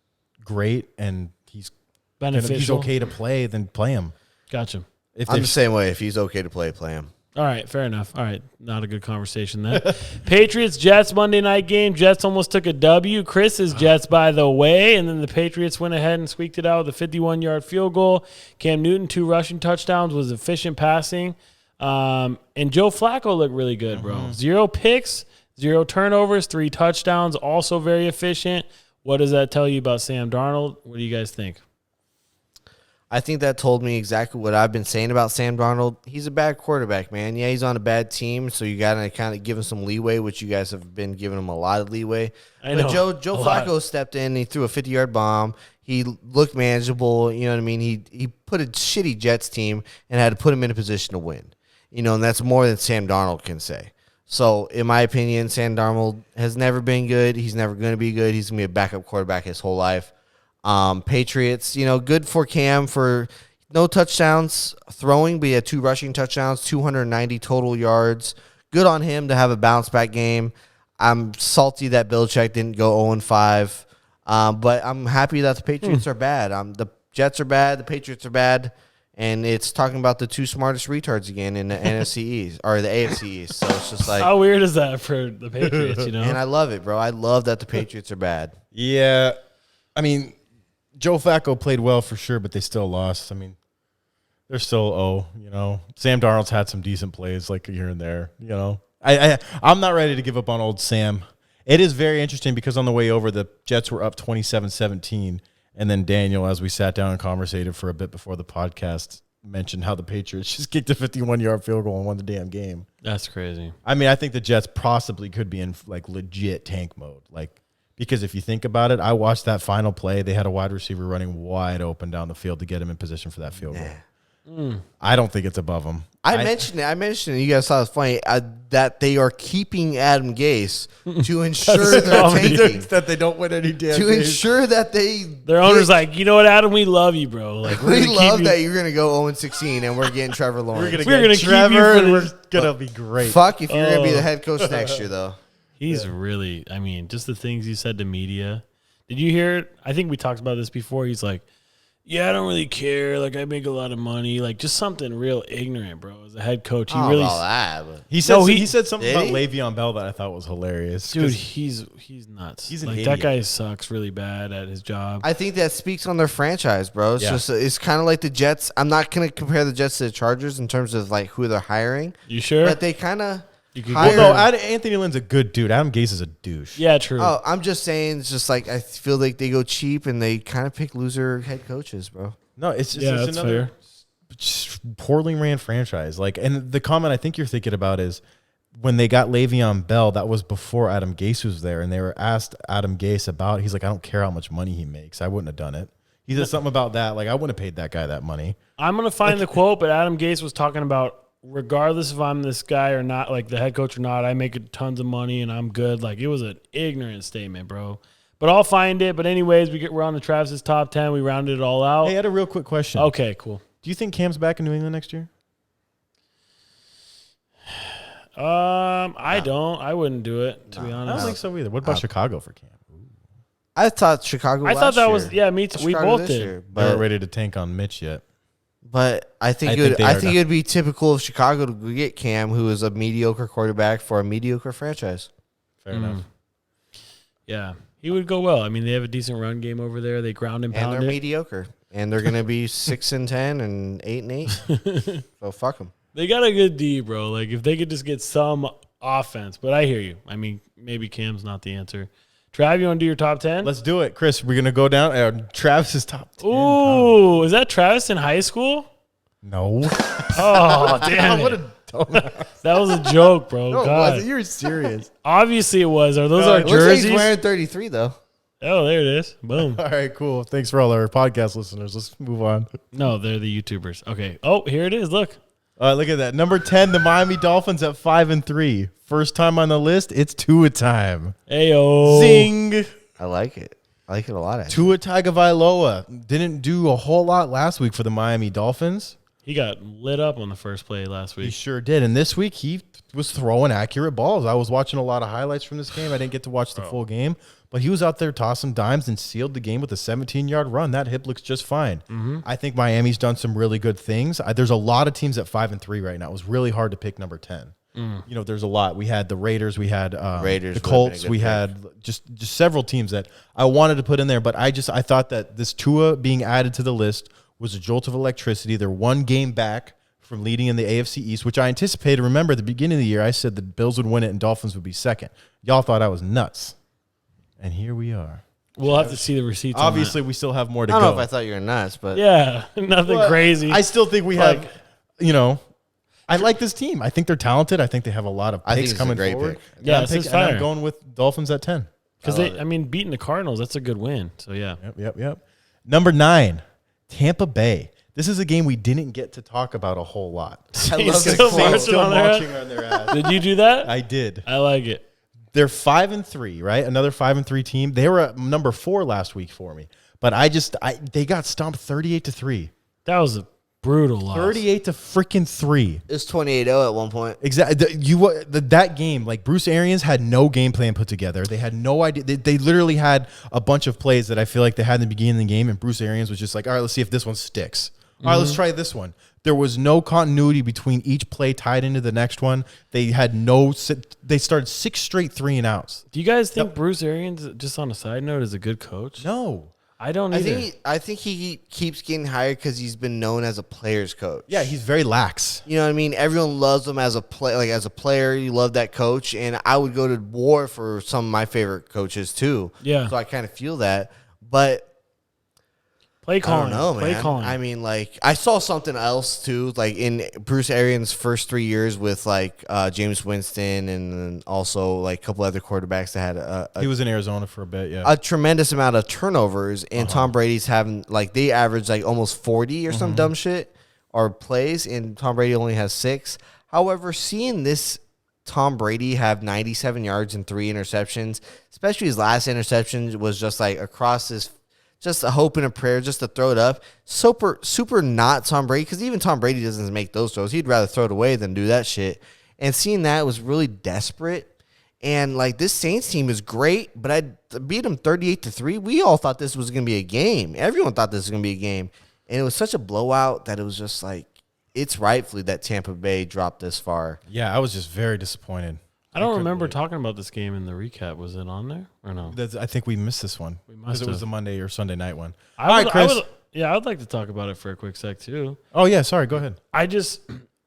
great and he's Beneficial. okay to play, then play him. Gotcha. If I'm they the same way. If he's okay to play him. All right, fair enough. All right, not a good conversation then. Patriots Jets Monday night game. Jets almost took a W. Chris's Jets, by the way, and then the Patriots went ahead and squeaked it out with a 51-yard field goal. Cam Newton 2 rushing touchdowns, was efficient passing, and Joe Flacco looked really good, bro. 0 picks, 0 turnovers, 3 touchdowns, also very efficient. What does that tell you about Sam Darnold? What do you guys think? I think that told me exactly what I've been saying about Sam Darnold. He's a bad quarterback, man. Yeah, he's on a bad team, so you got to kind of give him some leeway, which you guys have been giving him a lot of leeway. I know, But Joe Flacco stepped in. He threw a 50-yard bomb. He looked manageable. You know what I mean? He put a shitty Jets team and had to put him in a position to win. You know, and that's more than Sam Darnold can say. So, in my opinion, Sam Darnold has never been good. He's never going to be good. He's going to be a backup quarterback his whole life. Patriots, you know, good for Cam for no touchdowns throwing, but he had 2 rushing touchdowns, 290 total yards. Good on him to have a bounce back game. I'm salty that Belichick didn't go 0-5, but I'm happy that the Patriots are bad. The Jets are bad, the Patriots are bad, and it's talking about the 2 smartest retards again in the NFC East or the AFC East. So it's just like, How weird is that for the Patriots, you know? and I love it, bro. I love that the Patriots are bad. Yeah. I mean, Joe Flacco played well for sure, but they still lost. I mean, they're still you know. Sam Darnold's had some decent plays like here and there, you know. I'm not ready to give up on old Sam. It is very interesting because on the way over, the Jets were up 27-17, and then Daniel, as we sat down and conversated for a bit before the podcast, mentioned how the Patriots just kicked a 51-yard field goal and won the damn game. That's crazy. I mean, I think the Jets possibly could be in like legit tank mode, like. Because if you think about it, I watched that final play. They had a wide receiver running wide open down the field to get him in position for that field goal. I don't think it's above him. I mentioned it. You guys thought it was funny that they are keeping Adam Gase to ensure they're tanking. that they don't win any damn To games. ensure that Their owner's like, you know what, Adam, we love you, bro. Like, we gonna love keep that you're going to go 0-16 and we're getting Trevor Lawrence. We're We're gonna gonna get keep Trevor, you for and we're this- gonna be great. Fuck if you're going to be the head coach next year, though. He's really, I mean, just the things he said to media. Did you hear it? I think we talked about this before. He's like, yeah, I don't really care. Like, I make a lot of money. Like, just something real ignorant, bro. As a head coach, he really, All that, but He said No, he he- said something Did about he? Le'Veon Bell that I thought was hilarious. dude, 'Cause he's nuts. He's an like, idiot. that guy sucks really bad at his job. I think that speaks on their franchise, bro. It's Yeah. just it's kind of like the Jets. I'm not going to compare the Jets to the Chargers in terms of like who they're hiring, You sure? but they kind of You could hire. well, no, Anthony Lynn's a good dude. Adam Gase is a douche. yeah, true. Oh, I'm just saying, it's just like I feel like they go cheap and they kind of pick loser head coaches, bro. No, it's just Yeah, it's that's another poorly ran franchise. Like, and the comment I think you're thinking about is when they got Le'Veon Bell, that was before Adam Gase was there, and they were asked Adam Gase about. He's like, I don't care how much money he makes. I wouldn't have done it. He said something about that. Like, I wouldn't have paid that guy that money. I'm going to find the quote, but Adam Gase was talking about regardless if I'm this guy or not, like the head coach or not, I make tons of money and I'm good. Like, it was an ignorant statement, bro. But I'll find it. But anyways, we're on the Travis's top 10. We rounded it all out. Hey, I had a real quick question. Okay, cool. Do you think Cam's back in New England next year? I don't. I wouldn't do it, to be I don't honest. think so either. What about Chicago for Cam? I thought Chicago. I thought last that year. was, yeah, me too. We Chicago both this did. year, They weren't but ready to tank on Mitch yet. I think I think they are it would be typical of Chicago to get Cam, who is a mediocre quarterback for a mediocre franchise. Fair enough. Yeah, he would go well. I mean, they have a decent run game over there. They ground and And pound they're it. mediocre, and they're going to be 6-10 and 8-8. So fuck them. They got a good D, bro. Like, if they could just get some offense. But I hear you. I mean, maybe Cam's not the answer. Trav, you want to do your top 10? Let's do it, Chris. We're gonna go down. Travis's top 10. Ooh, is that Travis in high school? No. Oh, damn What it. a dumbass. That was a joke, bro. No, it God. wasn't. You're serious. Obviously it was. Are those No, our it Looks like he's jerseys? wearing 33 though. Oh, there it is. Boom. All right, cool. Thanks for all our podcast listeners. Let's move on. No, they're the YouTubers. Okay. Oh, here it is. Look. Look at that. Number 10, the Miami Dolphins at 5-3. First time on the list, it's Tua time. Ayo. Zing. I like it. I like it a lot. Actually. Tua Tagovailoa didn't do a whole lot last week for the Miami Dolphins. He got lit up on the first play last He week. sure did. And this week, he was throwing accurate balls. I was watching a lot of highlights from this game. I didn't get to watch the full game, but he was out there tossing dimes and sealed the game with a 17-yard run. That hip looks just fine. I think Miami's done some really good things. There's a lot of teams at 5-3 right now. It was really hard to pick number 10. You know, there's a lot. We had the Raiders. We had Raiders the would've been a Colts. good We pick. had just several teams that I wanted to put in there, but I thought that this Tua being added to the list was a jolt of electricity. They're one game back from leading in the AFC East, which I anticipated. Remember, at the beginning of the year, I said the Bills would win it and Dolphins would be second. Y'all thought I was nuts. And here we are. We'll have to see the receipts. on Obviously, we still have more to I go. don't know if I thought you were nuts, but that. Yeah, nothing But crazy. I still think we Like- have, you know, I like this team. I think they're talented. I think they have a lot of I think picks it's a coming great forward. pick. And Yeah, I'm this is picking- and fire. I'm going with Dolphins at 10. Because I love they, it. I mean, beating the Cardinals, that's a good win. So yeah, Yep. Number 9, Tampa Bay. This is a game we didn't get to talk about a whole lot. I He's love still the marching Colts. Still on their marching on their ass. did you do that? I did. I like it. They're 5-3, right? Another 5-3 team. They were at number 4 last week for me, but they got stomped 38-3. That was a brutal loss. 38-3. It's 28-0 at one point. Exactly. That game, like Bruce Arians had no game plan put together. They had no idea. They literally had a bunch of plays that I feel like they had in the beginning of the game, and Bruce Arians was just like, all right, let's see if this one sticks. All right, let's try this one. There was no continuity between each play tied into the next one. They had they started 6 straight 3-and-outs. Do you guys think Bruce Arians, just on a side note, is a good coach? No. I don't I either. think he keeps getting hired because he's been known as a player's coach. Yeah, he's very lax. You know what I mean? Everyone loves him as a as a player. You love that coach, and I would go to war for some of my favorite coaches too. Yeah. So I kind of feel that, but Play I calling. don't know, man. Play calling. I mean, like I saw something else too, like in Bruce Arians' first 3 years with like James Winston, and then also like a couple other quarterbacks that had He was in Arizona for a bit, yeah. a tremendous amount of turnovers, and Tom Brady's having like they average like almost 40 or some dumb shit or plays, and Tom Brady only has 6. However, seeing this Tom Brady have 97 yards and 3 interceptions, especially his last interception was just like across his, just a hope and a prayer just to throw it up. Super not Tom Brady, because even Tom Brady doesn't make those throws. He'd rather throw it away than do that shit. And seeing that was really desperate. And like this Saints team is great, but I beat them 38-3. We all thought this was going to be a game. Everyone thought this was going to be a game. And it was such a blowout that it was just like, it's rightfully that Tampa Bay dropped this far. Yeah, I was just very disappointed. I don't couldn't remember believe it. talking about this game in the recap. Was it on there or no? I think we missed this one We because must it was have. the Monday or Sunday night one. I All right, would- Chris. I would like to talk about it for a quick sec too. Oh, yeah, sorry. Go ahead.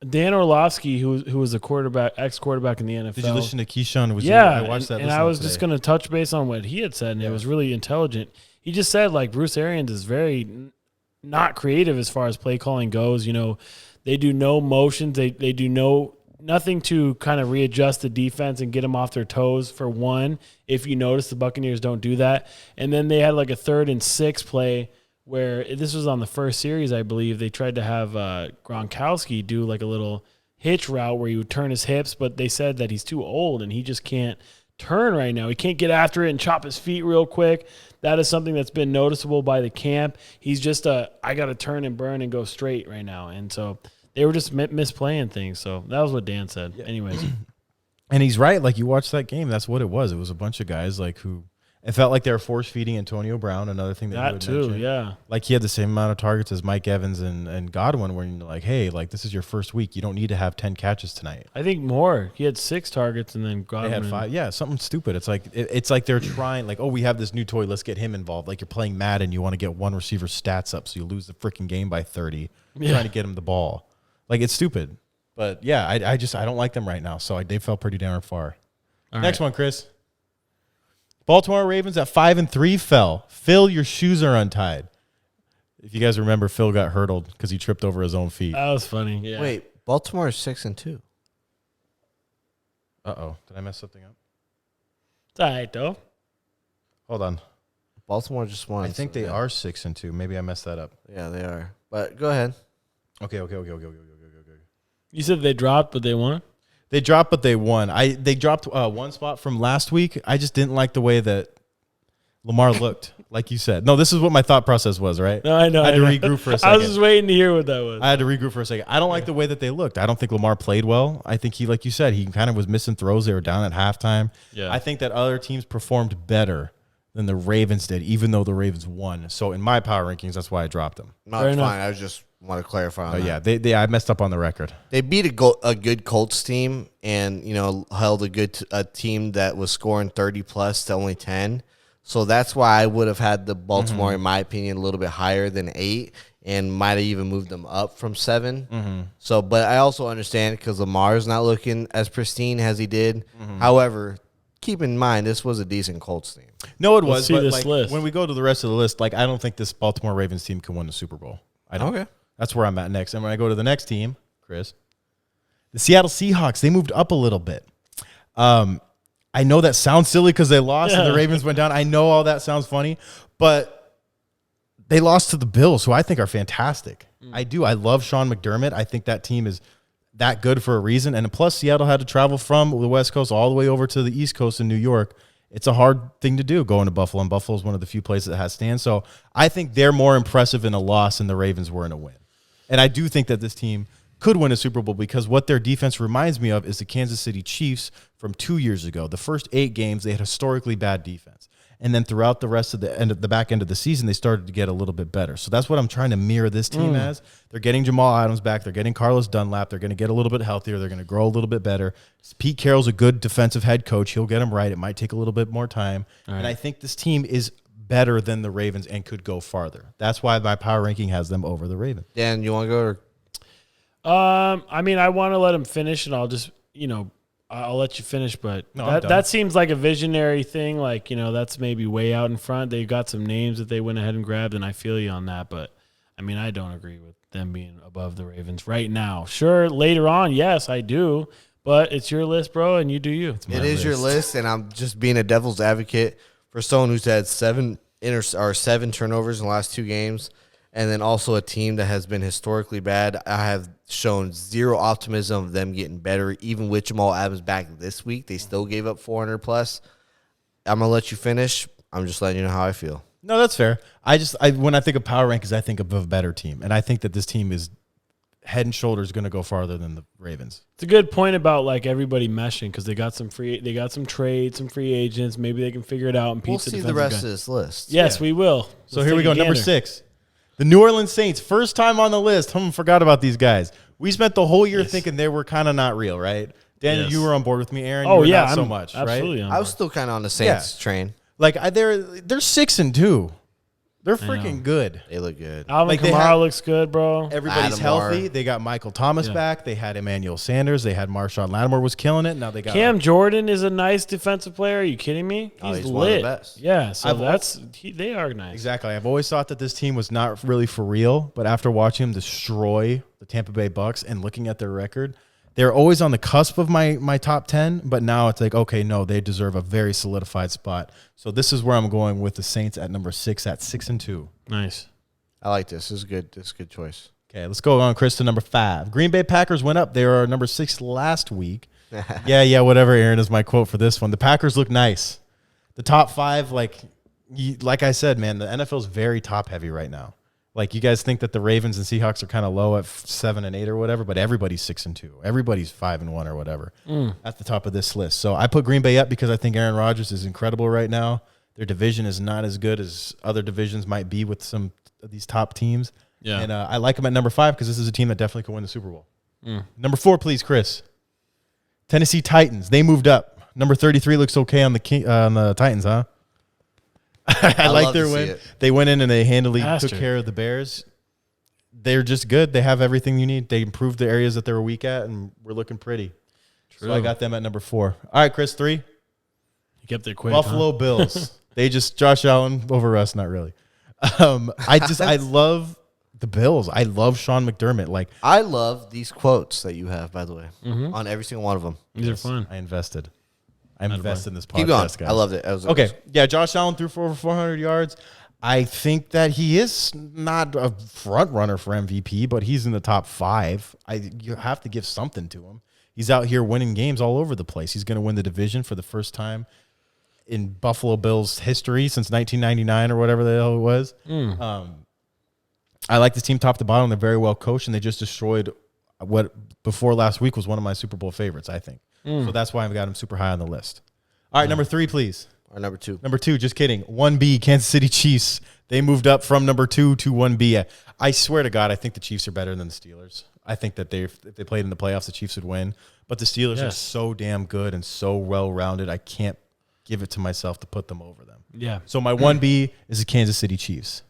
Dan Orlovsky, who was a ex-quarterback in the NFL. Did you listen to Keyshawn? Yeah, I watched that. and listen I was today. just going to touch base on what he had said, and it was really intelligent. He just said, like, Bruce Arians is very not creative as far as play calling goes. You know, they do no motions. They do nothing to kind of readjust the defense and get them off their toes, for one. If you notice, the Buccaneers don't do that. And then they had like a 3rd and 6 play where this was on the first series, I believe. They tried to have Gronkowski do like a little hitch route where he would turn his hips, but they said that he's too old and he just can't turn right now. He can't get after it and chop his feet real quick. That is something that's been noticeable by the camp. He's just I got to turn and burn and go straight right now. And so they were just misplaying things. So that was what Dan said. Anyways. And he's right. Like, you watched that game. That's what it was. It was a bunch of guys like who it felt like they were force feeding Antonio Brown. Another thing that you That had too, mentioned. yeah. Like, he had the same amount of targets as Mike Evans and Godwin, where you're like, hey, like, this is your first week. You don't need to have 10 catches tonight. I think more. He had 6 targets and then They Godwin. had 5. Yeah, something stupid. It's like it's like they're trying, like, oh, we have this new toy. Let's get him involved. Like, you're playing Madden. You want to get one receiver's stats up so you lose the freaking game by 30. Yeah. Trying to get him the ball. Like, it's stupid. But, yeah, I don't like them right now. So they fell pretty damn far. All Next right. one, Chris. Baltimore Ravens at 5-3 fell. Phil, your shoes are untied. If you guys remember, Phil got hurdled because he tripped over his own feet. That was funny. Yeah. Wait, Baltimore is 6-2. Uh-oh. Did I mess something up? It's all right, though. Hold on. Baltimore just won. I think so they yeah. are 6-2. Maybe I messed that up. Yeah, they are. But go ahead. Okay. You said they dropped, but they won? They dropped, but they won. They dropped one spot from last week. I just didn't like the way that, Lamar looked, like you said. No, this is what my thought process was, right? No, I know. I had to know. regroup for a I was second. just waiting to hear what that was. I had to regroup for a second. I don't like the way that they looked. I don't think Lamar played well. I think he, like you said, he kind of was missing throws. They were down at halftime. Yeah. I think that other teams performed better than the Ravens did, even though the Ravens won. So in my power rankings, that's why I dropped them. Not Fair fine. enough. I was just want to clarify on Oh that. yeah, I messed up on the record. They beat a good Colts team and, held a team that was scoring 30 plus to only 10. So that's why I would have had the Baltimore, in my opinion, a little bit higher than 8 and might have even moved them up from 7. So, but I also understand because Lamar's not looking as pristine as he did. However, keep in mind, this was a decent Colts team. No, it Let's was. see But this like, list. when we go to the rest of the list, like I don't think this Baltimore Ravens team can win the Super Bowl. I don't. Okay. That's where I'm at next. And when I go to the next team, Chris, the Seattle Seahawks, they moved up a little bit. I know that sounds silly because they lost and the Ravens went down. I know all that sounds funny, but they lost to the Bills, who I think are fantastic. I do. I love Sean McDermott. I think that team is that good for a reason. And plus, Seattle had to travel from the West Coast all the way over to the East Coast in New York. It's a hard thing to do going to Buffalo, and Buffalo is one of the few places that has stands. So I think they're more impressive in a loss than the Ravens were in a win. And I do think that this team could win a Super Bowl because what their defense reminds me of is the Kansas City Chiefs from 2 years ago. The first 8 games, they had historically bad defense. And then throughout the rest of the back end of the season, they started to get a little bit better. So that's what I'm trying to mirror this team as. They're getting Jamal Adams back. They're getting Carlos Dunlap. They're going to get a little bit healthier. They're going to grow a little bit better. Pete Carroll's a good defensive head coach. He'll get them right. It might take a little bit more time. And I think this team is better than the Ravens and could go farther. That's why my power ranking has them over the Ravens. Dan, you want to go? Or? I mean, I want to let him finish, and I'll just, I'll let you finish. But No, I'm done. that seems like a visionary thing. Like, that's maybe way out in front. They've got some names that they went ahead and grabbed, and I feel you on that. But I mean, I don't agree with them being above the Ravens right now. Sure, later on, yes, I do. But it's your list, bro, and you do you. It is your list, and I'm just being a devil's advocate for someone who's had 7 turnovers in the last 2 games. And then also a team that has been historically bad. I have shown zero optimism of them getting better. Even with Jamal Adams back this week, they still gave up 400 plus. I'm going to let you finish. I'm just letting you know how I feel. No, that's fair. When I think of power rankings, I think of a better team. And I think that this team is head and shoulders going to go farther than the Ravens. It's a good point about like everybody meshing because they got some trades, some free agents. Maybe they can figure it out. And We'll Pete's see a the defensive rest guy. of this list. Yes, we will. So Let's here we take go. a Number gander. 6. The New Orleans Saints, first time on the list. Forgot about these guys. We spent the whole year thinking they were kind of not real, right? Daniel, Yes. you were on board with me. Aaron, Oh, you were yeah. not so I'm much, absolutely right? on I was board. still kind of on the Saints train. Like they're 6-2. They're freaking good. They look good. Alvin Like, they Kamara have- looks good, bro. Everybody's Lattimore. healthy. They got Michael Thomas Yeah. back. They had Emmanuel Sanders. They had Marshawn Lattimore was killing it. Now they got Cam Jordan is a nice defensive player. Are you kidding me? Oh, He's he's one of the lit. best. Yeah, so I've they are nice. Exactly. I've always thought that this team was not really for real, but after watching them destroy the Tampa Bay Bucks and looking at their record, they're always on the cusp of my top 10, but now it's like, okay, no, they deserve a very solidified spot. So this is where I'm going with the Saints at number 6 at 6-2. Nice. I like this. This is good. This is a good choice. Okay, let's go on, Chris, to number 5. Green Bay Packers went up. They were number 6 last week. Yeah, whatever, Aaron, is my quote for this one. The Packers look nice. The top 5, like I said, man, the NFL is very top-heavy right now. Like, you guys think that the Ravens and Seahawks are kind of low at 7 and 8 or whatever, but everybody's 6-2. Everybody's 5-1 or whatever at the top of this list. So I put Green Bay up because I think Aaron Rodgers is incredible right now. Their division is not as good as other divisions might be with some of these top teams. Yeah. And I like them at number 5 because this is a team that definitely could win the Super Bowl. Number 4, please, Chris. Tennessee Titans. They moved up. Number 33 looks okay on the Titans, huh? I like love their to see win. it. They went in and they handily Bastard. took care of the Bears. They're just good. They have everything you need. They improved the areas that they were weak at, and we're looking pretty. So I got them at number 4. All right, Chris, 3. You kept it quick. Buffalo Bills. They just Josh Allen over us, not really. I love the Bills. I love Sean McDermott. Like, I love these quotes that you have, by the way, on every single one of them. These are fun. I invested. I'm invested in this podcast, Keep going. guys. I loved it. That was Okay, yeah, Josh Allen threw for over 400 yards. I think that he is not a front runner for MVP, but he's in the top 5. You have to give something to him. He's out here winning games all over the place. He's going to win the division for the first time in Buffalo Bills history since 1999 or whatever the hell it was. I like this team top to bottom. They're very well coached, and they just destroyed what before last week was one of my Super Bowl favorites, I think. So that's why I've got them super high on the list. All right, number 3, please. Or number 2. Number 2, just kidding. 1B, Kansas City Chiefs. They moved up from number 2 to 1B. I swear to God, I think the Chiefs are better than the Steelers. I think that if they played in the playoffs, the Chiefs would win. But the Steelers are so damn good and so well-rounded, I can't give it to myself to put them over them. Yeah. So my 1B is the Kansas City Chiefs.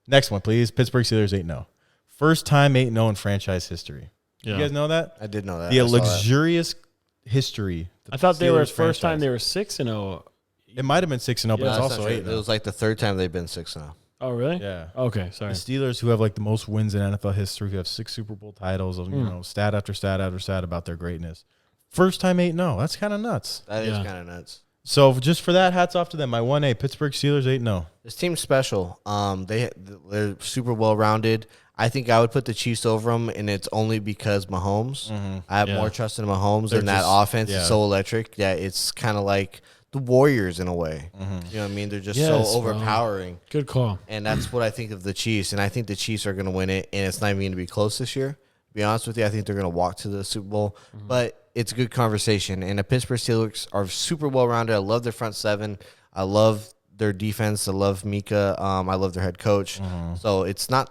Next one, please. Pittsburgh Steelers 8-0. First time 8-0 in franchise history. Yeah. You guys know that? I did know that. The I saw that. luxurious history. I thought they were Steelers first time franchise. they were 6-0. It might have been 6-0, but Yeah, it's That's also not true. 8-0. It was like the third time they've been 6-0. Oh, really? Yeah. Okay, sorry. The Steelers, who have like the most wins in NFL history, who have 6 Super Bowl titles, you know, stat after stat after stat about their greatness. First time 8-0. That's kind of nuts. That is Yeah. kind of nuts. So just for that, hats off to them. My 1A, Pittsburgh Steelers 8-0. This team's special. They're super well rounded. I think I would put the Chiefs over them, and it's only because Mahomes. I have Yeah. more trust in Mahomes, They're and that just- offense yeah. is so electric. Yeah, it's kind of like the Warriors in a way. You know what I mean? They're just Yes, so bro. overpowering. Good call. And that's what I think of the Chiefs. And I think the Chiefs are going to win it. And it's not even going to be close this year. To be honest with you, I think they're going to walk to the Super Bowl. But it's a good conversation. And the Pittsburgh Steelers are super well rounded. I love their front seven. I love their defense. I love Mika. I love their head coach. So it's not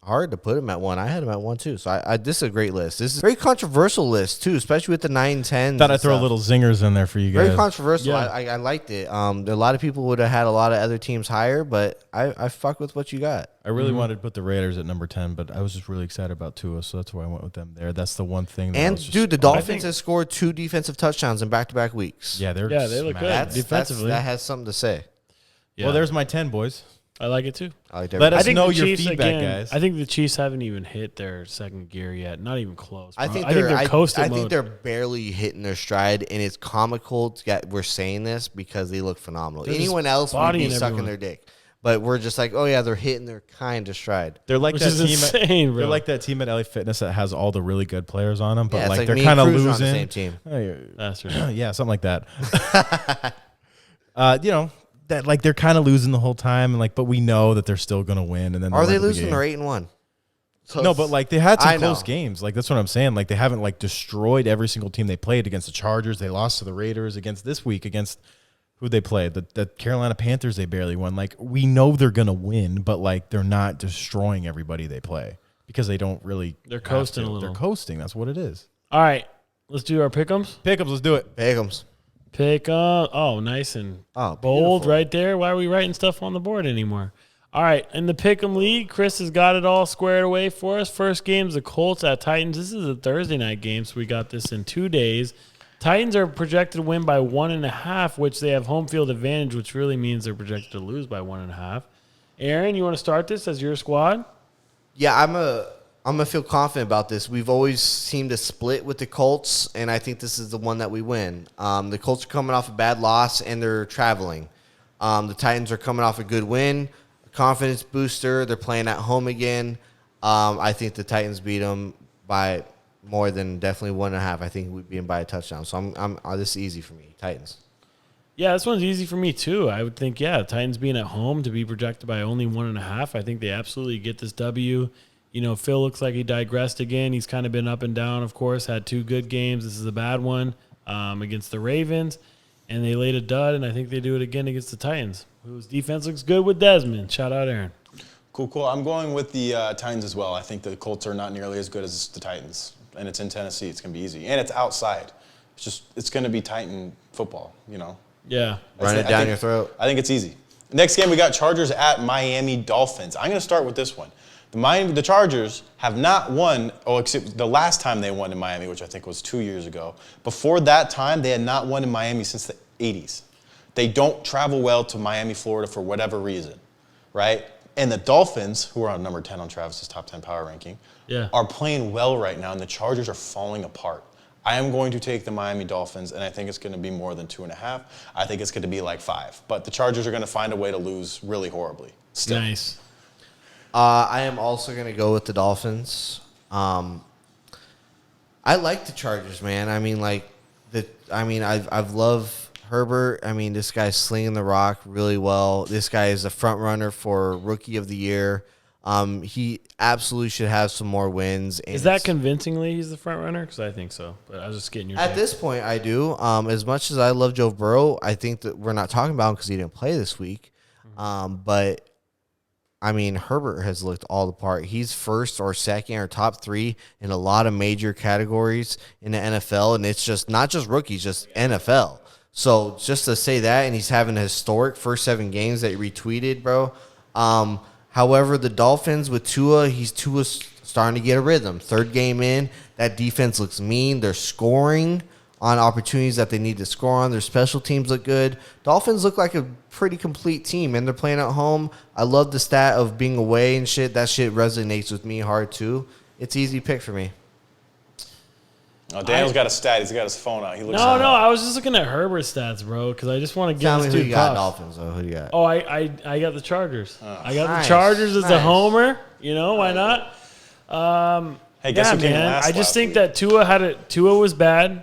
hard to put him at 1. I had him at 1 too. So this is a great list. This is a very controversial list too, especially with the 9-10. Thought I'd throw little zingers in there for you guys. Very controversial. Yeah. I liked it. A lot of people would have had a lot of other teams higher, but I fuck with what you got. I really wanted to put the Raiders at number 10, but I was just really excited about Tua, so that's why I went with them there. That's the one thing. That I And was just- dude, the Dolphins have scored 2 defensive touchdowns in back-to-back weeks. yeah, Yeah, they look smashed. good. Defensively. that has something to say. Yeah. Well, there's my 10, boys. I like it too. I like Let that. us know your feedback, again, guys. I think the Chiefs haven't even hit their second gear yet. Not even close. I bro. think they're coasting I think mode. they're barely hitting their stride, and it's comical that we're saying this because they look phenomenal. They're Anyone just else would be bodying sucking everyone. their dick, but we're just like, oh yeah, they're hitting their kind of stride. They're like Which that is team. insane, bro. They're like that team at LA Fitness that has all the really good players on them, but Yeah, it's like like they're me and kind of Cruz are on the losing. same team. That's right. Yeah, something like that. You know that like they're kind of losing the whole time, and like, but we know that they're still gonna win. And then Are they'll they end the losing? game. They're 8-1. So No, but like they had I some close know. games. Like that's what I'm saying. Like they haven't like destroyed every single team they played against the Chargers. They lost to the Raiders against this week against who they played. The Carolina Panthers they barely won. Like we know they're gonna win, but like they're not destroying everybody they play because they don't really. They're have coasting to. a little. They're coasting. That's what it is. All right, let's do our pick'ems. Pickups. Let's do it. Pick'ems. Pick up. Oh, nice and Oh, bold beautiful. right there. Why are we writing stuff on the board anymore? All right, in the Pick'em League, Chris has got it all squared away for us. First game's the Colts at Titans. This is a Thursday night game, so we got this in 2 days. Titans are projected to win by 1.5, which they have home field advantage, which really means they're projected to lose by 1.5. Aaron, you want to start this as your squad? Yeah, I'm gonna feel confident about this. We've always seemed to split with the Colts, and I think this is the one that we win. The Colts are coming off a bad loss, and they're traveling. The Titans are coming off a good win, a confidence booster. They're playing at home again. I think the Titans beat them by more than definitely 1.5. I think we beat them by a touchdown. So this is easy for me. Titans. Yeah, this one's easy for me too. I would think, Titans being at home to be projected by only 1.5. I think they absolutely get this W. You know, Phil looks like he digressed again. He's kind of been up and down, of course, had 2 good games. This is a bad one against the Ravens, and they laid a dud, and I think they do it again against the Titans, whose defense looks good with Desmond. Shout out, Aaron. Cool. I'm going with the Titans as well. I think the Colts are not nearly as good as the Titans, and it's in Tennessee. It's going to be easy, and it's outside. It's going to be Titan football, you know. Yeah. Run it down your throat. I think it's easy. Next game, we got Chargers at Miami Dolphins. I'm going to start with this one. The Chargers have not won, except the last time they won in Miami, which I think was 2 years ago. Before that time, they had not won in Miami since the 80s. They don't travel well to Miami, Florida for whatever reason, right? And the Dolphins, who are on number 10 on Travis's top 10 power ranking, are playing well right now, and the Chargers are falling apart. I am going to take the Miami Dolphins, and I think it's going to be more than 2.5. I think it's going to be like 5. But the Chargers are going to find a way to lose really horribly. Still. Nice. I am also going to go with the Dolphins. I like the Chargers, man. I mean, I've loved Herbert, I mean, this guy's slinging the rock really well. This guy is a front runner for Rookie of the Year. He absolutely should have some more wins. And Is that convincingly he's the front runner? Because I think so. But I was just getting your at take. this point, I do. As much as I love Joe Burrow, I think that we're not talking about him because he didn't play this week. But I mean, Herbert has looked all the part. He's first or second or top 3 in a lot of major categories in the NFL, and it's just not just rookies, just NFL. So just to say that, and he's having a historic first 7 games that he retweeted, bro. However, the Dolphins with Tua's starting to get a rhythm. 3rd game in, that defense looks mean. They're scoring on opportunities that they need to score on. Their special teams look good. Dolphins look like a pretty complete team, and they're playing at home. I love the stat of being away and shit. That shit resonates with me hard, too. It's easy pick for me. Oh, Daniel's got a stat. He's got his phone out. He looks. No, I was just looking at Herbert's stats, bro, because I just want to give Tell me this who dude you got, props. Dolphins, though. Who do you got? Oh, I got the Chargers. I got Nice, the Chargers as a nice. homer. You know, why not? Hey, guess Yeah, who came man. last I just last think week? that Tua was bad.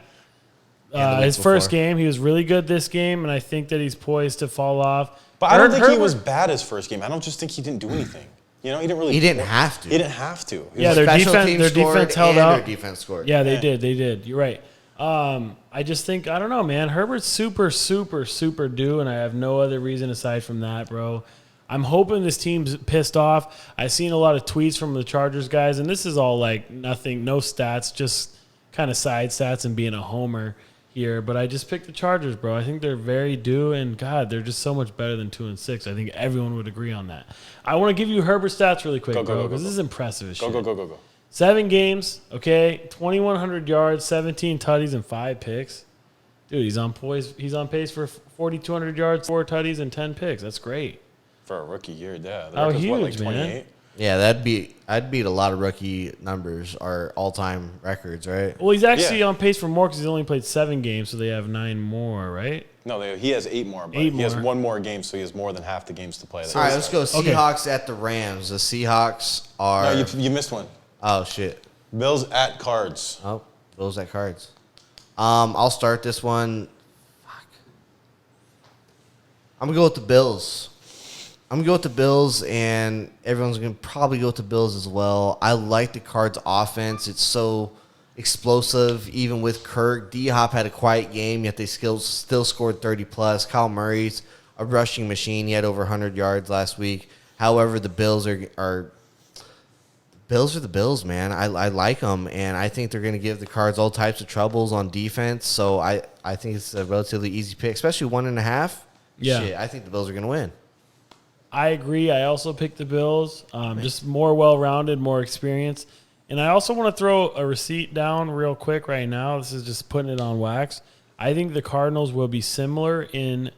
Yeah, the week His first before. game, he was really good this game, and I think that he's poised to fall off. But I don't think he Herbert- was bad his first game. I don't just think he didn't do anything. You know, he didn't really. He didn't have to. He didn't have to. Yeah, their Special defense, teams their scored defense held and out. Their defense scored. Yeah, they did. You're right. I just think I don't know, man. Herbert's super due, and I have no other reason aside from that, bro. I'm hoping this team's pissed off. I've seen a lot of tweets from the Chargers guys, and this is all like nothing, no stats, just kind of side stats and being a homer here. But I just picked the Chargers, bro. I think they're very due, and God, they're just so much better than 2-6. I think everyone would agree on that. I want to give you Herbert stats really quick, Go, go, bro, go, because go, this is impressive as shit. Go. 7 games, okay, 2,100 yards, 17 tutties, and 5 picks. Dude, he's on pace for 4,200 yards, 4 tutties, and 10 picks. That's great. For a rookie year, yeah. The How record's what, like huge, man. 28? Yeah, I'd beat a lot of rookie numbers, our all-time records, right? Well, he's actually Yeah. on pace for more because he's only played 7 games, so they have 9 more, right? No, he has 8 more, but 8 he has more. 1 more game, so he has more than half the games to play. All right, let's go Okay. Seahawks at the Rams. The Seahawks are... No, you missed one. Oh, shit. Bills at Cards. Oh, Bills at Cards. I'll start this one. Fuck. I'm going to go with the Bills. And everyone's going to probably go with the Bills as well. I like the Cards' offense. It's so explosive, even with Kirk. D-Hop had a quiet game, yet they still scored 30-plus. Kyle Murray's a rushing machine. He had over 100 yards last week. However, the Bills are the Bills, man. I like them, and I think they're going to give the Cards all types of troubles on defense. So I think it's a relatively easy pick, especially 1.5. Yeah. Shit, I think the Bills are going to win. I agree. I also picked the Bills. Just more well-rounded, more experience. And I also want to throw a receipt down real quick right now. This is just putting it on wax. I think the Cardinals will be similar in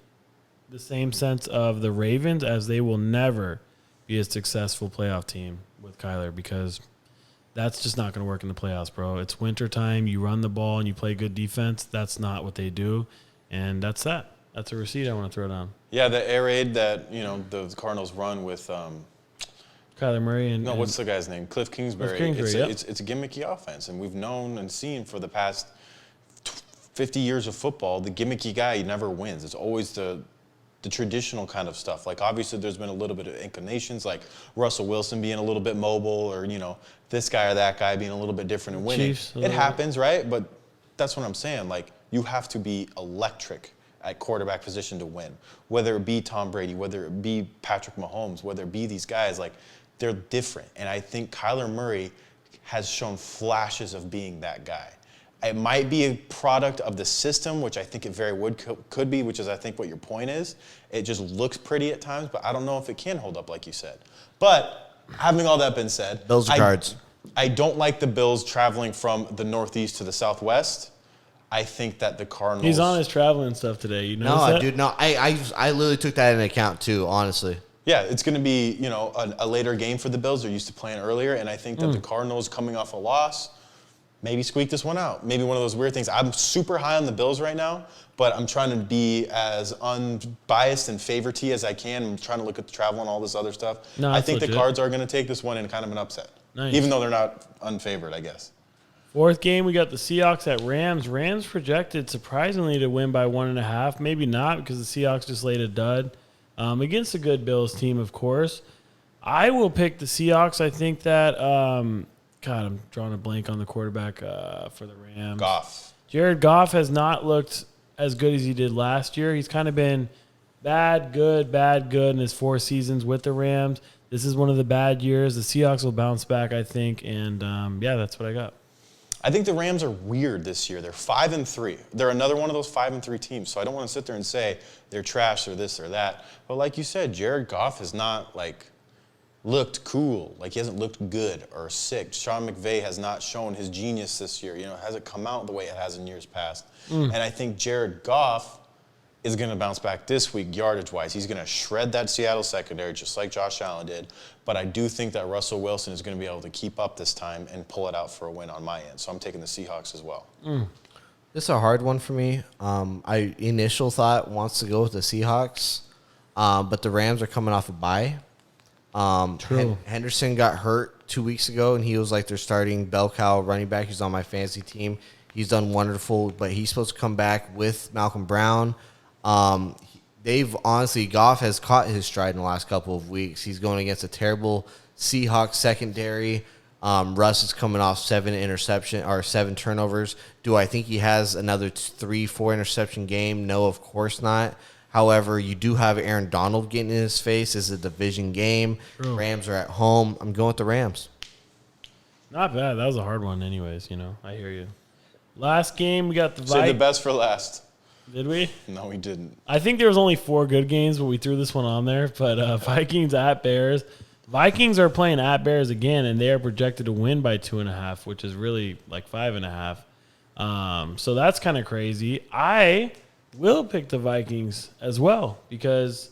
the same sense of the Ravens, as they will never be a successful playoff team with Kyler, because that's just not going to work in the playoffs, bro. It's wintertime. You run the ball and you play good defense. That's not what they do. And that's that. That's a receipt I want to throw down. Yeah, the air raid that, the Cardinals run with Kyler Murray and what's the guy's name? Cliff Kingsbury. Kingsbury, It's a gimmicky offense, and we've known and seen for the past 50 years of football, the gimmicky guy never wins. It's always the traditional kind of stuff. Like, obviously, there's been a little bit of inclinations, like Russell Wilson being a little bit mobile, or, this guy or that guy being a little bit different and winning. Chiefs, It happens, right? But that's what I'm saying. Like, you have to be electric at quarterback position to win. Whether it be Tom Brady, whether it be Patrick Mahomes, whether it be these guys, like, they're different. And I think Kyler Murray has shown flashes of being that guy. It might be a product of the system, which I think it very could be, which is I think what your point is. It just looks pretty at times, but I don't know if it can hold up like you said. But having all that been said, Bills or Cards? I don't like the Bills traveling from the Northeast to the Southwest. I think that the Cardinals... He's on his traveling stuff today. You know No, that? dude, no. I literally took that into account, too, honestly. Yeah, it's going to be, a later game for the Bills. They're used to playing earlier, and I think that the Cardinals, coming off a loss, maybe squeak this one out. Maybe one of those weird things. I'm super high on the Bills right now, but I'm trying to be as unbiased and favorite-y as I can. I'm trying to look at the travel and all this other stuff. No, I that's think the legit. Cards are going to take this one in kind of an upset, Nice. even though they're not unfavored, I guess. Fourth game, we got the Seahawks at Rams. Rams projected surprisingly to win by 1.5. Maybe not because the Seahawks just laid a dud against a good Bills team, of course. I will pick the Seahawks. I think that God, I'm drawing a blank on the quarterback for the Rams. Goff. Jared Goff has not looked as good as he did last year. He's kind of been bad, good in his 4 seasons with the Rams. This is one of the bad years. The Seahawks will bounce back, I think, and yeah, that's what I got. I think the Rams are weird this year. They're 5-3. They're another one of those 5-3 teams. So I don't want to sit there and say they're trash or this or that. But like you said, Jared Goff has not looked cool. Like he hasn't looked good or sick. Sean McVay has not shown his genius this year. It hasn't come out the way it has in years past. And I think Jared Goff is going to bounce back this week yardage-wise. He's going to shred that Seattle secondary just like Josh Allen did. But I do think that Russell Wilson is going to be able to keep up this time and pull it out for a win on my end. So I'm taking the Seahawks as well. This is a hard one for me. I initial thought wants to go with the Seahawks, but the Rams are coming off a bye. True. Henderson got hurt 2 weeks ago, and he was like their starting bell cow running back. He's on my fantasy team. He's done wonderful, but he's supposed to come back with Malcolm Brown. Goff has caught his stride in the last couple of weeks. He's going against a terrible Seahawks secondary. Russ is coming off 7 turnovers. Do I think he has another 3-4 interception game? No, of course not. However, you do have Aaron Donald getting in his face. It's a division game. True. Rams are at home. I'm going with the Rams. Not bad. That was a hard one anyways, I hear you. Last game, we got the Say the best for last. Did we? No, we didn't. I think there was only 4 good games, but we threw this one on there. But Vikings at Bears. Vikings are playing at Bears again, and they are projected to win by 2.5, which is really like 5.5. So that's kind of crazy. I will pick the Vikings as well because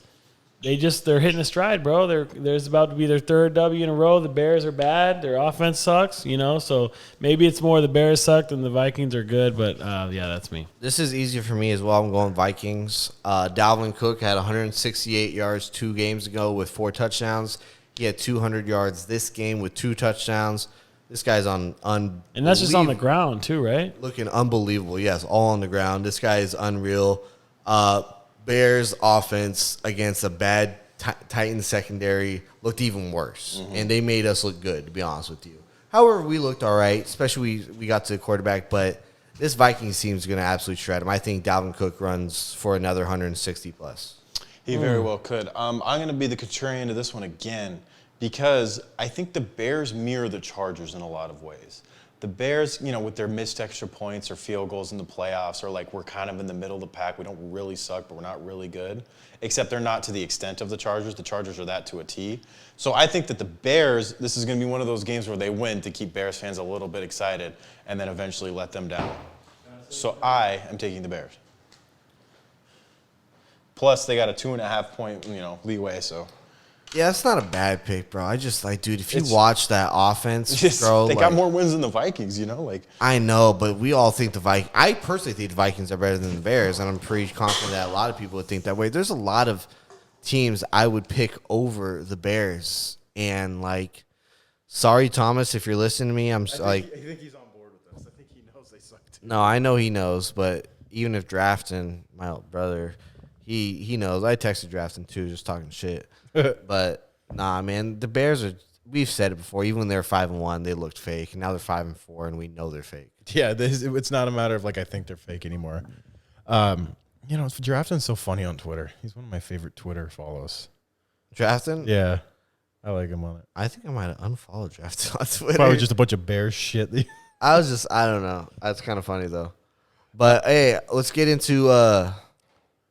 they're hitting a stride, bro. There's about to be their 3rd W in a row. The Bears are bad. Their offense sucks, so maybe it's more the Bears suck than the Vikings are good, but yeah, that's me. This is easier for me as well. I'm going Vikings. Dalvin Cook had 168 yards 2 games ago with 4 touchdowns. He had 200 yards this game with 2 touchdowns. This guy's And that's just on the ground too, right? Looking unbelievable. Yes, all on the ground. This guy is unreal. Bears offense against a bad Titans secondary looked even worse. And they made us look good, to be honest with you. However, we looked all right, especially we got to the quarterback. But this Vikings team is going to absolutely shred him. I think Dalvin Cook runs for another 160+. He very well could. I'm going to be the contrarian to this one again because I think the Bears mirror the Chargers in a lot of ways. The Bears, with their missed extra points or field goals in the playoffs are like we're kind of in the middle of the pack. We don't really suck, but we're not really good. Except they're not to the extent of the Chargers. The Chargers are that to a T. So I think that the Bears, this is going to be one of those games where they win to keep Bears fans a little bit excited and then eventually let them down. So I am taking the Bears. Plus, they got a 2.5 point, leeway. So, yeah, it's not a bad pick, bro. I just dude, if you watch that offense, bro, they got more wins than the Vikings. I know, but we all think I personally think the Vikings are better than the Bears, and I'm pretty confident that a lot of people would think that way. There's a lot of teams I would pick over the Bears, and sorry, Thomas, if you're listening to me, I think he's on board with us. I think he knows they suck too. No, I know he knows, but even if drafting my old brother. He knows. I texted drafting too, just talking shit. But nah, man, the Bears are. We've said it before. Even when they were 5-1, they looked fake, and now they're 5-4, and we know they're fake. Yeah, it's not a matter of I think they're fake anymore. Drafton's so funny on Twitter. He's one of my favorite Twitter follows. Drafting? Yeah, I like him on it. I think I might have unfollowed Drafting on Twitter. Probably just a bunch of Bears shit. I don't know. That's kind of funny though. But hey, let's get into.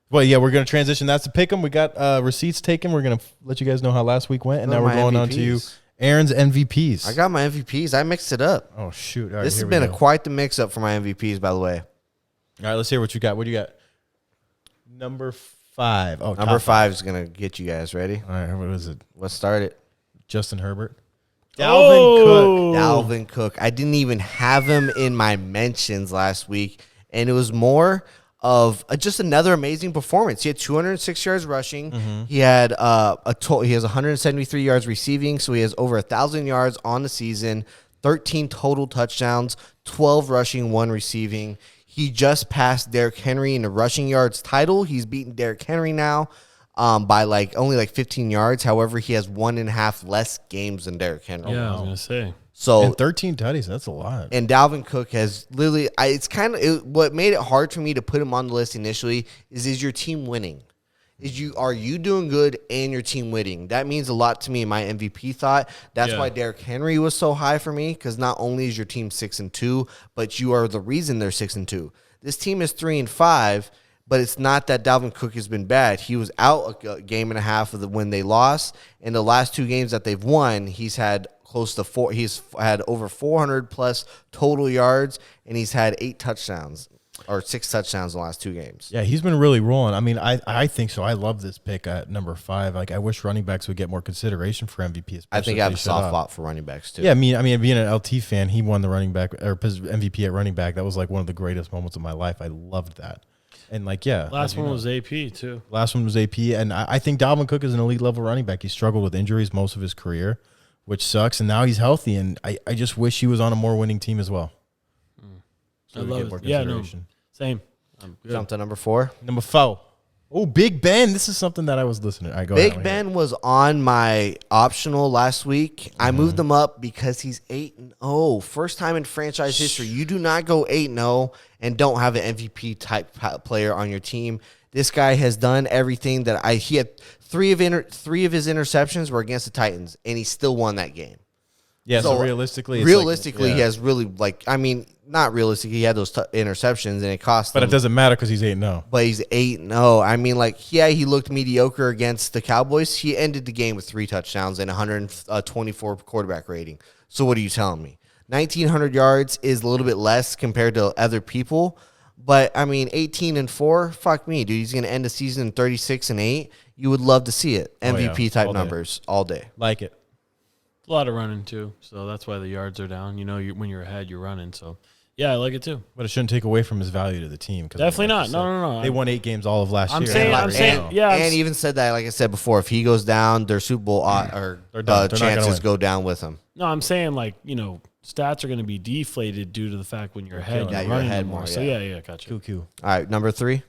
Well, yeah, we're going to transition. That's the pick 'em. We got receipts taken. We're going to let you guys know how last week went, and now we're going on to Aaron's MVPs. I got my MVPs. I mixed it up. Oh, shoot. All right, this has been quite the mix-up for my MVPs, by the way. All right, let's hear what you got. What do you got? Number 5. Oh, Number 5 is going to get you guys ready. All right, what is it? Let's start it. Justin Herbert. Dalvin Cook. I didn't even have him in my mentions last week, and it was more of just another amazing performance. He had 206 yards rushing. Mm-hmm. He had he has 173 yards receiving, so he has over 1,000 yards on the season, 13 total touchdowns, 12 rushing, 1 receiving. He just passed Derrick Henry in the rushing yards title. He's beaten Derrick Henry now by only 15 yards. However, he has 1.5 less games than Derrick Henry. Yeah, I was gonna say. So And 13 tutties, that's a lot. and Dalvin Cook has literally. What made it hard for me to put him on the list initially is your team winning? Are you doing good and your team winning? That means a lot to me in my MVP thought. That's Yeah. why Derrick Henry was so high for me, because not only is your team 6-2, but you are the reason they're 6-2. This team is 3-5, but it's not that Dalvin Cook has been bad. He was out a game and a half when they lost. In the last 2 games that they've won, he's had close to 4. He's had over 400 plus total yards, and he's had 8 touchdowns. Or 6 touchdowns in the last 2 games. Yeah, he's been really rolling. I mean, I think so. I love this pick at number 5. Like, I wish running backs would get more consideration for MVP. I think I have a soft spot. spot for running backs too. Yeah, I mean, being an LT fan, he won the running back or MVP at running back. That was like one of the greatest moments of my life. I loved that. And Last one was AP too. Last one was AP, and I think Dalvin Cook is an elite level running back. He struggled with injuries most of his career, which sucks. And now he's healthy, and I just wish he was on a more winning team as well. I we love get it. more Yeah, no, consideration. same. I'm good. Jump to number 4. Number 4. Oh, Big Ben. This is something that I was listening. All right, go ahead. Big Ben was on my optional last week. I moved him up because he's 8-0. First time in franchise history. You do not go 8-0 and don't have an MVP type player on your team. This guy has done everything that he had 3 of his interceptions were against the Titans, and he still won that game. Yeah, so So, realistically, it's Realistically, like, he yeah. has really not realistically. He had those interceptions, and it cost But him. it doesn't matter because he's 8-0. But he's 8-0. I mean, he looked mediocre against the Cowboys. He ended the game with 3 touchdowns and 124 quarterback rating. So what are you telling me? 1,900 yards is a little bit less compared to other people. But, I mean, 18-4, fuck me, dude. He's going to end the season 36-8. You would love to see it. Oh, yeah. MVP-type All day. numbers all day. Like it. A lot of running too, so that's why the yards are down. When you're ahead, you're running. So yeah, I like it too. But it shouldn't take away from his value to the team. 'Cause Definitely like not. you said, No. They won 8 games all of last I'm year. saying- And I'm saying- and- yeah, And even said that, like I said before, if he goes down, their Super Bowl They're done. They're not gonna chances win. go down with him. No, I'm saying stats are going to be deflated due to the fact when you're ahead, killing you're it. Yeah, you're running ahead more. more, So yeah. yeah, gotcha. QQ. All right, number 3.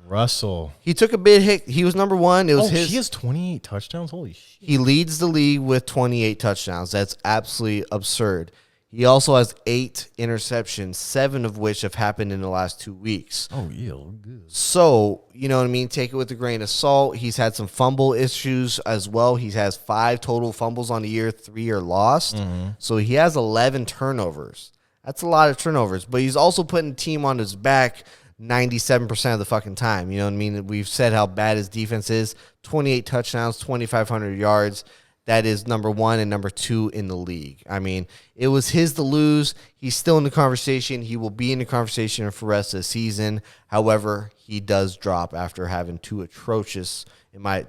Russell. He took a big hit. He was number 1. It was his. He has 28 touchdowns? Holy shit. He leads the league with 28 touchdowns. That's absolutely absurd. He also has 8 interceptions, 7 of which have happened in the last 2 weeks. Oh, yeah. Good. So, you know what I mean? Take it with a grain of salt. He's had some fumble issues as well. He has 5 total fumbles on the year, 3 are lost. So he has 11 turnovers. That's a lot of turnovers. But he's also putting the team on his back 97% of the fucking time. You know what I mean? We've said how bad his defense is. 28 touchdowns, 2,500 yards. That is number 1 and number 2 in the league. I mean, it was his to lose. He's still in the conversation. He will be in the conversation for the rest of the season. However, he does drop after having 2 atrocious,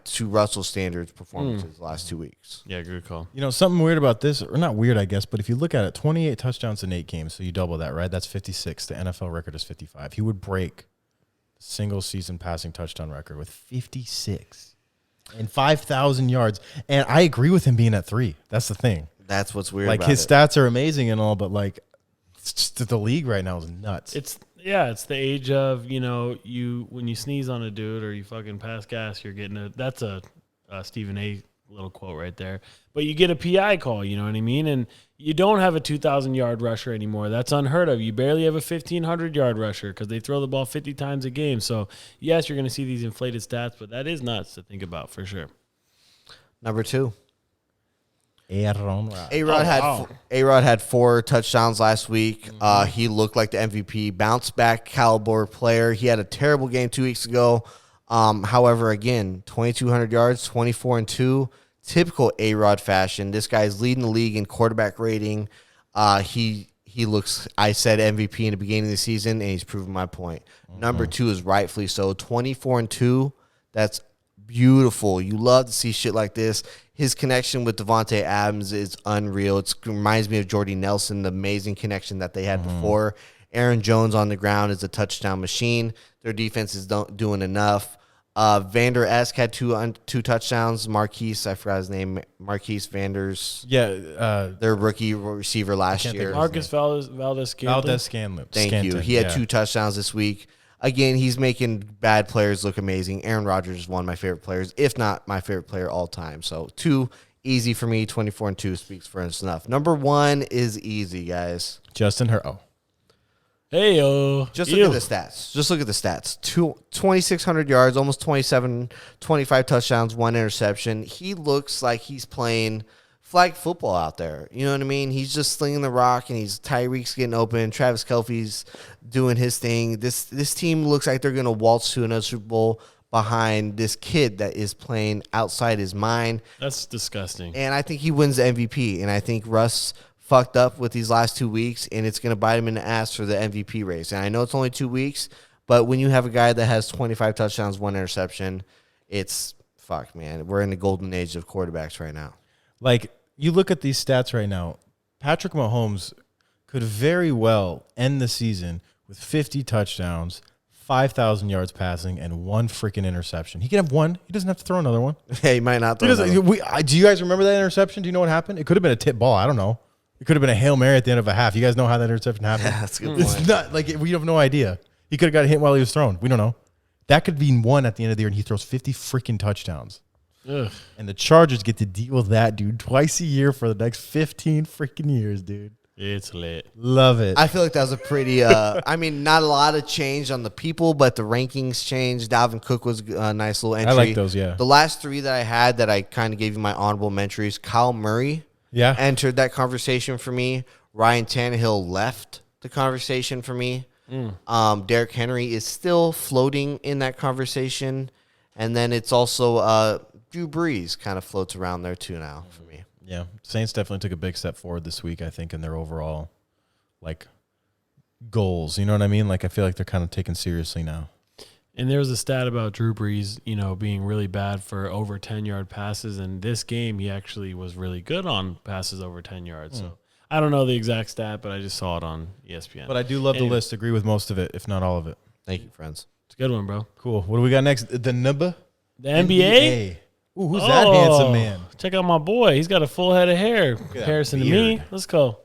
to Russell standards, performances the last 2 weeks. Yeah, good call. You know, something weird about this, or not weird, I guess, but if you look at it, 28 touchdowns in 8 games, so you double that, right? That's 56. The NFL record is 55. He would break the single season passing touchdown record with 56 and 5,000 yards. And I agree with him being at 3. That's the thing. That's what's weird Like, about his it. stats are amazing and all, but like, it's just the league right now is nuts. It's the age of you when you sneeze on a dude or you fucking pass gas, you're getting that's a Stephen A. little quote right there. But you get a PI call, you know what I mean? And you don't have a 2,000-yard rusher anymore. That's unheard of. You barely have a 1,500-yard rusher because they throw the ball 50 times a game. So, yes, you're going to see these inflated stats, but that is nuts to think about for sure. Number 2. Aaron Rodgers. A-Rod had 4 touchdowns last week. He looked like the MVP, bounce back caliber player. He had a terrible game 2 weeks ago. However, again, 2,200 yards, 24-2, typical A-Rod fashion. This guy's leading the league in quarterback rating. He looks, I said MVP in the beginning of the season, and he's proven my point. Number 2 is rightfully so. 24-2, that's beautiful. You love to see shit like this. His connection with Devontae Adams is unreal. It reminds me of Jordy Nelson, the amazing connection that they had before. Aaron Jones on the ground is a touchdown machine. Their defense is doing enough. Vander Esk had two touchdowns. Marquise, I forgot his name. Marquise Vanders, Yeah, their rookie receiver last can't think year. of Marcus Valdez-Scantling. Valdez Scanlon. Thank you. Scanton, He had yeah. 2 touchdowns this week. Again, he's making bad players look amazing. Aaron Rodgers is one of my favorite players, if not my favorite player all time. So 2 easy for me. 24-2 speaks for enough. Number 1 is easy, guys. Justin Herbert. Hey, yo. Just look at the stats. 2,600 yards, almost 25 touchdowns, 1 interception. He looks like he's playing flag football out there. You know what I mean? He's just slinging the rock, and Tyreek's getting open. Travis Kelce's doing his thing. This team looks like they're going to waltz to another Super Bowl behind this kid that is playing outside his mind. That's disgusting. And I think he wins the MVP. And I think Russ fucked up with these last 2 weeks, and it's going to bite him in the ass for the MVP race. And I know it's only 2 weeks, but when you have a guy that has 25 touchdowns, 1 interception, it's fuck, man. We're in the golden age of quarterbacks right now. Like, you look at these stats right now, Patrick Mahomes could very well end the season with 50 touchdowns, 5,000 yards passing, and 1 freaking interception. He can have 1. He doesn't have to throw another one. Yeah, he might not He throw doesn't- another one. do you guys remember that interception? Do you know what happened? It could have been a tip ball. I don't know. It could have been a Hail Mary at the end of a half. You guys know how that interception happened? Yeah, that's a good It's point. not like we have no idea. He could have got hit while he was thrown. We don't know. That could be 1 at the end of the year, and he throws 50 freaking touchdowns. Ugh. And the Chargers get to deal with that, dude, twice a year for the next 15 freaking years, dude. It's lit. Love it. I feel like that was a pretty, I mean, not a lot of change on the people, but the rankings changed. Dalvin Cook was a nice little entry. like those, yeah. The last 3 that I had that I kind of gave you my honorable mentions, Kyle Murray Yeah. entered that conversation for me. Ryan Tannehill left the conversation for me. Derrick Henry is still floating in that conversation. And then it's also Drew Brees kind of floats around there too now for me. Yeah. Saints definitely took a big step forward this week, I think, in their overall, like, goals. You know what I mean? Like, I feel like they're kind of taken seriously now. And there was a stat about Drew Brees, being really bad for over 10-yard passes. And this game, he actually was really good on passes over 10 yards. So I don't know the exact stat, but I just saw it on ESPN. But I do love Anyway. the list. Agree with most of it, if not all of it. Thank you, friends. It's a good one, bro. Cool. What do we got next? The number? The NBA? Ooh, who's that handsome Oh, man? Check out my boy. He's got a full head of hair. that Comparison to me. beard. Let's go.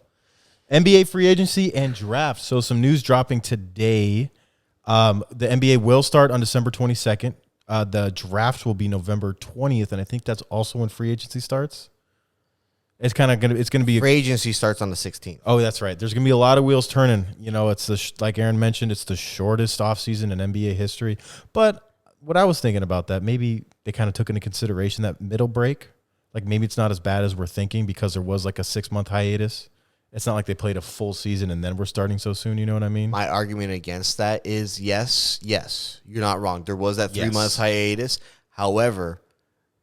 NBA free agency and draft. So some news dropping today. The NBA will start on December 22nd. The draft will be November 20th, and I think that's also when free agency starts. It's kind of gonna be. Free agency starts on the 16th. Oh, that's right. There's gonna be a lot of wheels turning. It's like Aaron mentioned, it's the shortest offseason in NBA history. But what I was thinking about that, maybe they kind of took into consideration that middle break. Like maybe it's not as bad as we're thinking because there was like a 6-month hiatus. It's not like they played a full season and then we're starting so soon. You know what I mean? My argument against that is yes, you're not wrong. There was that 3 Yes. months hiatus. However,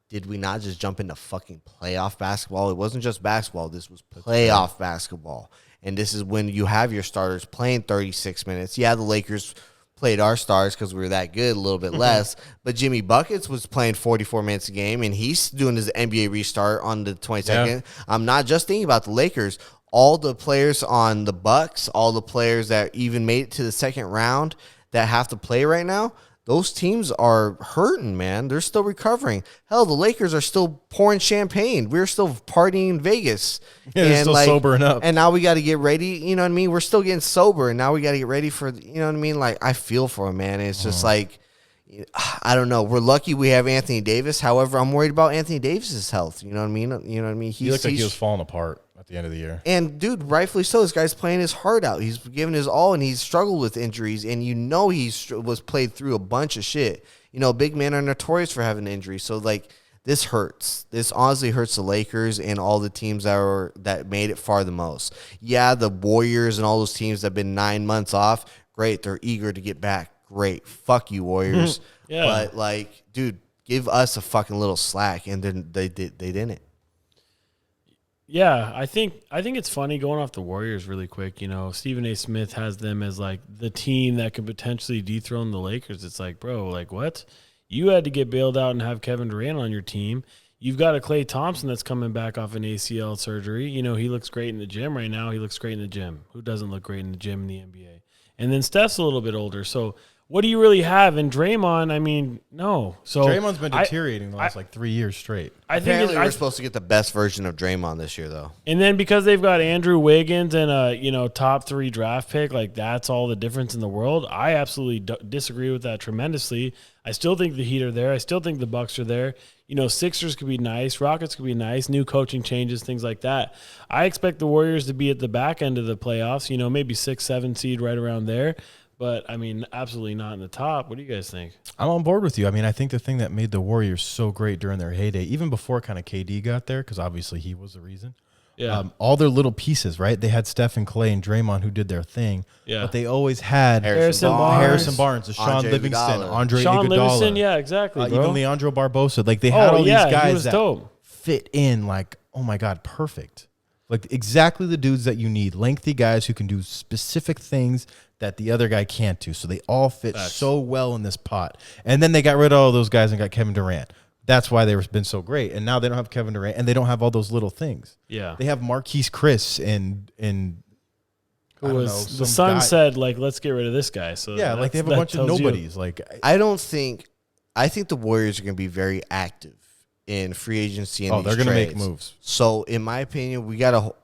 did we not just jump into fucking playoff basketball? It wasn't just basketball. This was playoff basketball. And this is when you have your starters playing 36 minutes. Yeah, the Lakers played our stars because we were that good, a little bit less. But Jimmy Buckets was playing 44 minutes a game, and he's doing his NBA restart on the 22nd. Yeah. I'm not just thinking about the Lakers. All the players on the Bucks, all the players that even made it to the second round that have to play right now, those teams are hurting, man. They're still recovering. Hell, the Lakers are still pouring champagne. We're still partying in Vegas. Yeah, they're still sobering up. And now we got to get ready. You know what I mean? We're still getting sober, and now we got to get ready for, you know what I mean? Like, I feel for him, man. It's just like, I don't know. We're lucky we have Anthony Davis. However, I'm worried about Anthony Davis's health. You know what I mean? You know what I mean? He looked like he was falling apart at the end of the year. And dude, rightfully so. This guy's playing his heart out. He's giving his all, and he's struggled with injuries. And you know was played through a bunch of shit. You know, big men are notorious for having injuries. So like, this hurts. This honestly hurts the Lakers and all the teams that made it far the most. Yeah, the Warriors and all those teams that have been 9 months off. Great, they're eager to get back. Great, fuck you, Warriors. Yeah. But like, dude, give us a fucking little slack. And then they didn't. Yeah, I think it's funny going off the Warriors really quick. You know, Stephen A. Smith has them as like the team that could potentially dethrone the Lakers. It's like, bro, like what? You had to get bailed out and have Kevin Durant on your team. You've got a Klay Thompson that's coming back off an ACL surgery. You know, he looks great in the gym right now. He looks great in the gym. Who doesn't look great in the gym in the NBA? And then Steph's a little bit older. So what do you really have? And Draymond, I mean, no. So Draymond's been deteriorating the last 3 years straight. I think Apparently, we're supposed to get the best version of Draymond this year, though. and then because they've got Andrew Wiggins and a top 3 draft pick, like that's all the difference in the world. I absolutely disagree with that tremendously. I still think the Heat are there. I still think the Bucks are there. Sixers could be nice. Rockets could be nice. New coaching changes, things like that. I expect the Warriors to be at the back end of the playoffs, maybe 6, 7 seed right around there. But, I mean, absolutely not in the top. What do you guys think? I'm on board with you. I mean, I think the thing that made the Warriors so great during their heyday, even before kind of KD got there, because obviously he was the reason, all their little pieces, right? They had Steph and Clay and Draymond who did their thing. Yeah. But they always had Harrison Barnes, Sean Andre Livingston, Iguodala. Andre Sean Iguodala. Livingston, yeah, exactly, bro. Even Leandro Barbosa. Like, they had all these he guys was that dope. fit in like, oh, my God, perfect. Like, exactly the dudes that you need. Lengthy guys who can do specific things that the other guy can't do. So they all fit so well in this pot. And then they got rid of all those guys and got Kevin Durant. That's why they've been so great. And now they don't have Kevin Durant, and they don't have all those little things. Yeah. They have Marquise Chris and Who was the Sun said, like, let's get rid of this guy. So yeah, like they have a bunch of nobodies. Like, I think the Warriors are going to be very active in free agency and they're going to make moves. So, in my opinion,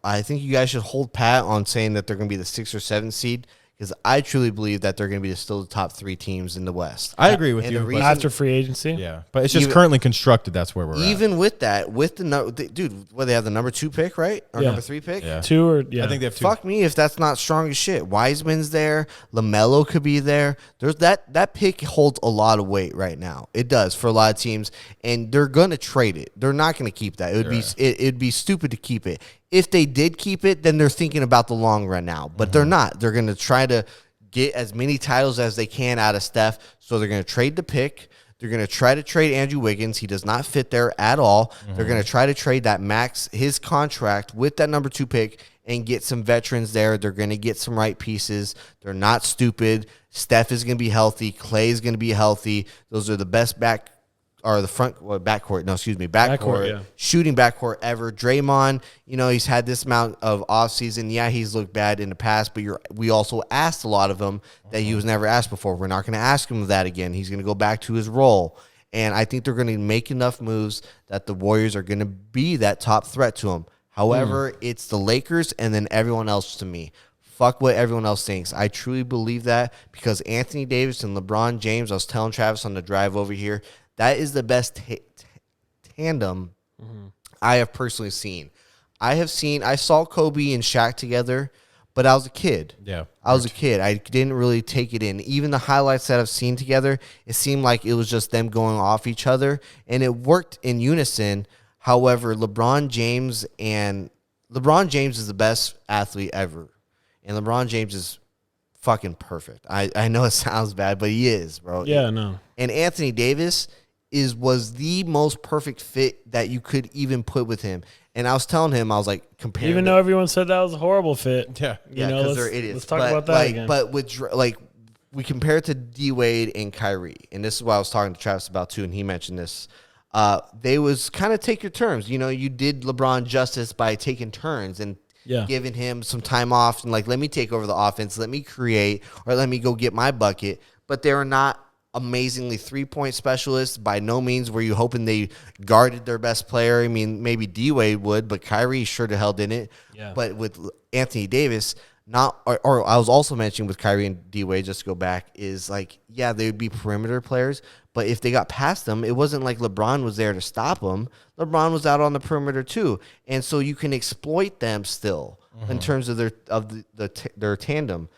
I think you guys should hold pat on saying that they're going to be the 6 or 7 seed, because I truly believe that they're going to be still the top 3 teams in the West. I agree with And you. the but- reason- after free agency. yeah, but it's just currently constructed. That's where we're at. Even with that, with dude, they have the number 2 pick, right? Or Yeah. number 3 pick? Yeah. 2 or I think they have 2. Fuck me if that's not strong as shit. Wiseman's there. LaMelo could be there. There's that pick holds a lot of weight right now. It does for a lot of teams, and they're gonna trade it. They're not gonna keep that. It'd be stupid to keep it. If they did keep it, then they're thinking about the long run now. But they're not. They're gonna try to get as many titles as they can out of Steph. So they're gonna trade the pick. They're going to try to trade Andrew Wiggins. He does not fit there at all. They're going to try to trade that max his contract with that number 2 pick and get some veterans there. They're going to get some right pieces. They're not stupid. Steph is going to be healthy. Clay is going to be healthy. Those are the best backcourt, yeah. shooting backcourt ever. Draymond, he's had this amount of offseason. Yeah, he's looked bad in the past, but we also asked a lot of him that he was never asked before. We're not going to ask him that again. He's going to go back to his role. And I think they're going to make enough moves that the Warriors are going to be that top threat to him. However, it's the Lakers and then everyone else to me. Fuck what everyone else thinks. I truly believe that because Anthony Davis and LeBron James, I was telling Travis on the drive over here, that is the best tandem I have personally seen. I saw Kobe and Shaq together, but I was a kid. Yeah. I was a kid. I didn't really take it in. Even the highlights that I've seen together, it seemed like it was just them going off each other, and it worked in unison. However, LeBron James is the best athlete ever, and LeBron James is fucking perfect. I know it sounds bad, but he is, bro. Yeah, no. And Anthony Davis was the most perfect fit that you could even put with him. And I was telling him, I was like, comparing. Even though everyone said that was a horrible fit. Yeah. because they're idiots. Let's talk about that again. But we compare it to D Wade and Kyrie, and this is what I was talking to Travis about too, and he mentioned this. They was kind of take your turns. You did LeBron justice by taking turns and giving him some time off and like, let me take over the offense, let me create, or let me go get my bucket. But they were not amazingly 3-point specialists. By no means were you hoping they guarded their best player. I mean, maybe D-Wade would, but Kyrie sure to hell didn't. Yeah. But with Anthony Davis, or I was also mentioning with Kyrie and D-Wade, just to go back, is like, yeah, they would be perimeter players, but if they got past them, it wasn't like LeBron was there to stop them. LeBron was out on the perimeter too. And so you can exploit them still in terms of their tandem.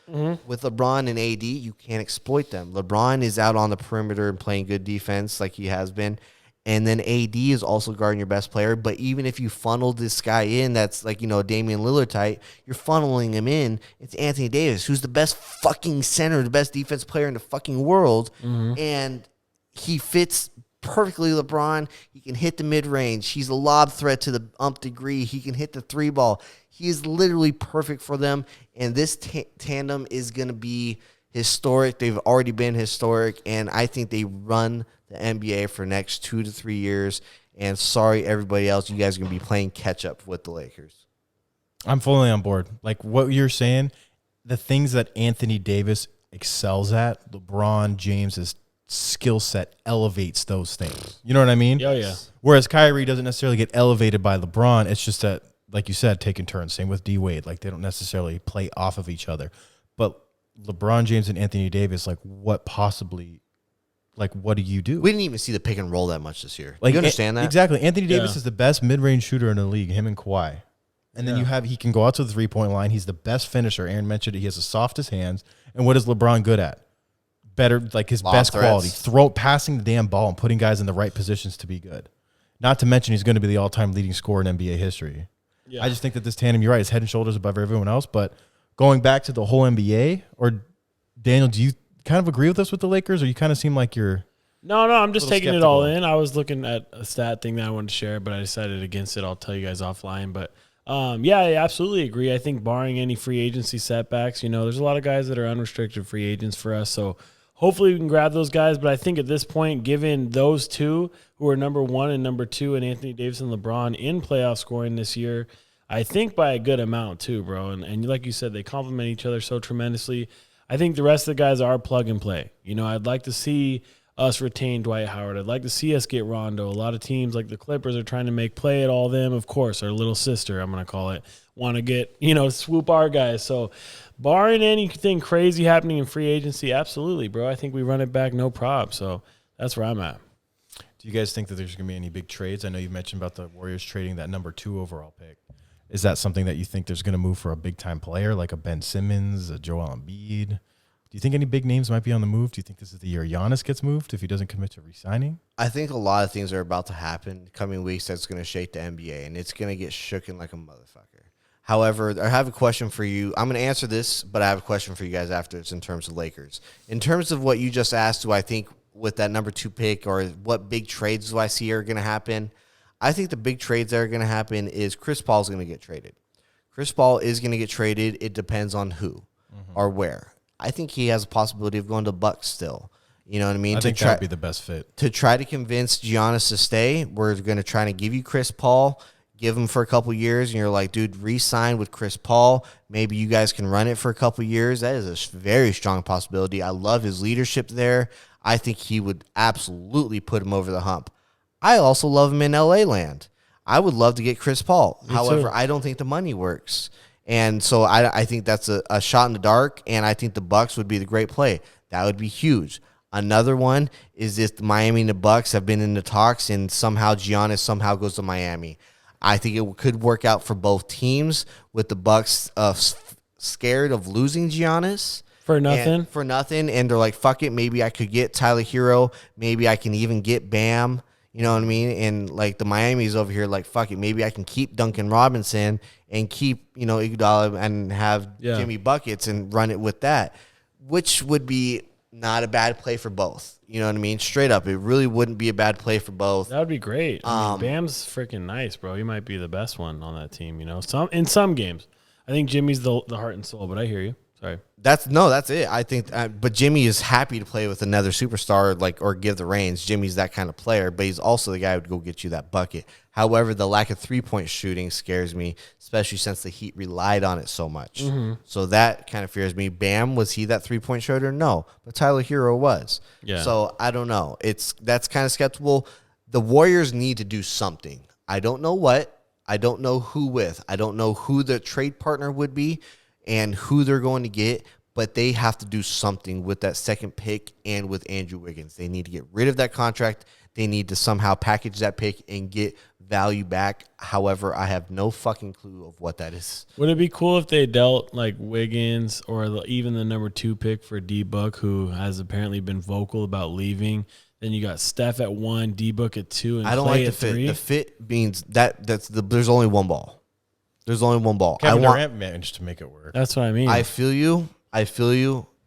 With LeBron and AD, you can't exploit them. LeBron is out on the perimeter and playing good defense like he has been. And then AD is also guarding your best player. But even if you funnel this guy in that's like, Damian Lillard type, you're funneling him in. It's Anthony Davis, who's the best fucking center, the best defense player in the fucking world. And he fits perfectly LeBron. He can hit the mid-range. He's a lob threat to the umpth degree. He can hit the 3-ball. He is literally perfect for them. And this tandem is going to be historic. They've already been historic. And I think they run the NBA for the next 2 to 3 years. And sorry, everybody else, you guys are going to be playing catch-up with the Lakers. I'm fully on board. Like what you're saying, the things that Anthony Davis excels at, LeBron James's skill set elevates those things. You know what I mean? Oh, yeah. Whereas Kyrie doesn't necessarily get elevated by LeBron. It's just that, like you said, taking turns. Same with D Wade. Like they don't necessarily play off of each other. But LeBron James and Anthony Davis, like what do you do? We didn't even see the pick and roll that much this year. Like you understand that? Exactly. Anthony Davis Yeah. is the best mid-range shooter in the league, him and Kawhi. And then he can go out to the three-point line. He's the best finisher. Aaron mentioned it. He has the softest hands. And what is LeBron good at? Better, like his Lob best threats. quality. Passing the damn ball and putting guys in the right positions to be good. Not to mention he's going to be the all-time leading scorer in NBA history. Yeah. I just think that this tandem, you're right, is head and shoulders above everyone else. But going back to the whole NBA, or Daniel, do you kind of agree with us with the Lakers, or you kind of seem like you're... No, I'm just little taking it all skeptical. in. I was looking at a stat thing that I wanted to share, but I decided against it. I'll tell you guys offline. But yeah, I absolutely agree. I think barring any free agency setbacks, there's a lot of guys that are unrestricted free agents for us. So hopefully we can grab those guys. But I think at this point, given those two who are number 1 and number 2, and Anthony Davis and LeBron in playoff scoring this year, I think by a good amount too, bro. And like you said, they complement each other so tremendously. I think the rest of the guys are plug and play. I'd like to see us retain Dwight Howard. I'd like to see us get Rondo. A lot of teams like the Clippers are trying to make play at all of them. Of course, our little sister, I'm going to call it, want to get, swoop our guys. So barring anything crazy happening in free agency, absolutely, bro. I think we run it back, no problem. So that's where I'm at. Do you guys think that there's going to be any big trades? I know you mentioned about the Warriors trading that number 2 overall pick. Is that something that you think there's going to move for a big-time player like a Ben Simmons, a Joel Embiid? Do you think any big names might be on the move? Do you think this is the year Giannis gets moved if he doesn't commit to re-signing? I think a lot of things are about to happen coming weeks that's going to shake the NBA, and it's going to get shooken like a motherfucker. However, I have a question for you. I'm going to answer this, but I have a question for you guys after this in terms of Lakers. In terms of what you just asked, do I think with that number 2 pick or what big trades do I see are going to happen? I think the big trades that are going to happen is Chris Paul is going to get traded. Chris Paul is going to get traded. It depends on who or where. I think he has a possibility of going to Bucks still. You know what I mean? I think that would be the best fit. To try to convince Giannis to stay, we're going to try to give you Chris Paul, give him for a couple years, and you're like, dude, re-sign with Chris Paul. Maybe you guys can run it for a couple years. That is a very strong possibility. I love his leadership there. I think he would absolutely put him over the hump. I also love him in LA land. I would love to get Chris Paul. However, I don't think the money works. And so I think that's a shot in the dark, and I think the Bucks would be the great play. That would be huge. Another one is if the Miami and the Bucks have been in the talks and somehow Giannis somehow goes to Miami. I think it could work out for both teams with the Bucks scared of losing Giannis. For nothing? And they're like, fuck it, maybe I could get Tyler Hero. Maybe I can even get Bam. You know what I mean? And like the Miami's over here, like, fuck it, maybe I can keep Duncan Robinson and keep, Iguodala and have Jimmy Buckets and run it with that, which would be not a bad play for both. You know what I mean? Straight up, it really wouldn't be a bad play for both. That would be great. Bam's freaking nice, bro. He might be the best one on that team, in some games. I think Jimmy's the heart and soul, but I hear you. Sorry. That's it. I think, but Jimmy is happy to play with another superstar, or give the reins. Jimmy's that kind of player, but he's also the guy who would go get you that bucket. However, the lack of 3-point shooting scares me, especially since the Heat relied on it so much. So that kind of fears me. Bam, was he that 3-point shooter? No, but Tyler Hero was. Yeah. So I don't know. That's kind of skeptical. The Warriors need to do something. I don't know what. I don't know who with. I don't know who the trade partner would be and who they're going to get, but they have to do something with that second pick and with Andrew Wiggins. They need to get rid of that contract. They need to somehow package that pick and get value back. However, I have no fucking clue of what that is. Would it be cool if they dealt like Wiggins or even the number 2 pick for D-Book, who has apparently been vocal about leaving? Then you got Steph at 1, D-Book at 2, and I don't Clay like the at fit. 3. The fit means there's only one ball. There's only one ball. Kevin Durant managed to make it work. That's what I mean. I feel you.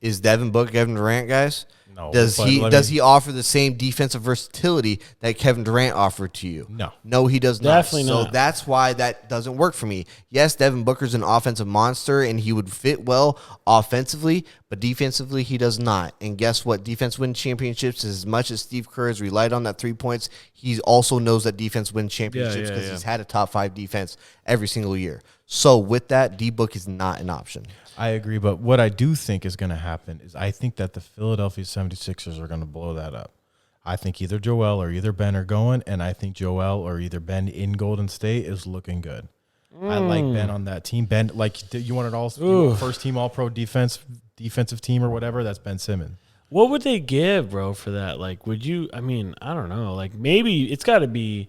Is Kevin Durant, guys? No, Does but he let does me- he offer the same defensive versatility that Kevin Durant offered to you? No. he does not. Definitely so not. that's why that doesn't work for me. Yes, Devin Booker's an offensive monster, and he would fit well offensively, but defensively he does not. And guess what? Defense wins championships. As much as Steve Kerr has relied on that 3 points, he also knows that defense wins championships because he's had a top 5 defense every single year. So with that, D-Book is not an option. I agree, but what I do think is going to happen is I think that the Philadelphia 76ers are going to blow that up. I think either Joel or either Ben are going, and I think Joel or either Ben in Golden State is looking good. I like Ben on that team. Ben, like you want it all first team All-Pro defensive team or whatever. That's Ben Simmons. What would they give, bro, for that? Like, would you? I mean, I don't know. Like, maybe it's got to be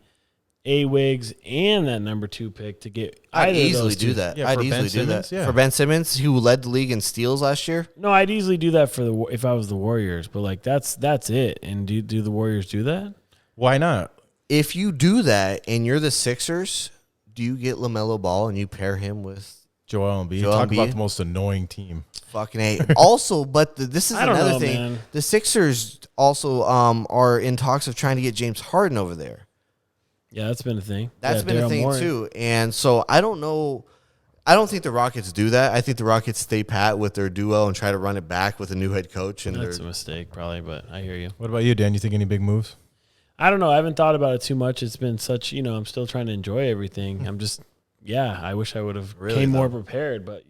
A-Wigs and that number 2 pick to get. I'd either of easily those do two. that. Yeah, I'd for Ben easily do Simmons, that. yeah. For Ben Simmons, who led the league in steals last year. No, I'd easily do that for if I was the Warriors. But like, that's it. And do the Warriors do that? Why not? If you do that and you're the Sixers, do you get LaMelo Ball and you pair him with Joel Embiid. Joel Talk Embiid. about the most annoying team. fucking A? Also, but this is I don't another know, thing. man. The Sixers also are in talks of trying to get James Harden over there. Yeah, that's been a thing. That's Yeah, been a Daryl thing Morey. too. And so I don't know. I don't think the Rockets do that. I think the Rockets stay pat with their duo and try to run it back with a new head coach. And That's a they're mistake, probably. But I hear you. What about you, Dan? You think any big moves? I don't know. I haven't thought about it too much. It's been such, I'm still trying to enjoy everything. I'm just, I wish I would have Really, came more though? prepared, but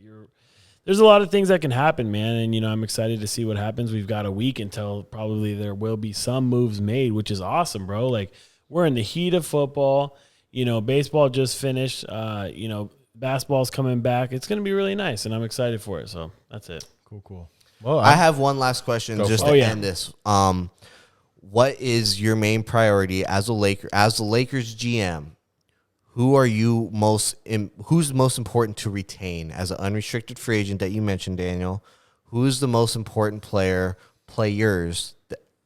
there's a lot of things that can happen, man. And, I'm excited to see what happens. We've got a week until probably there will be some moves made, which is awesome, bro. Like, we're in the heat of football. Baseball just finished. Basketball's coming back. It's going to be really nice, and I'm excited for it. So that's it. Cool. Well, I have one last question Go just for to it. end this. What is your main priority as the Lakers GM? Who are you who's most important to retain as an unrestricted free agent that you mentioned, Daniel? Who's the most important players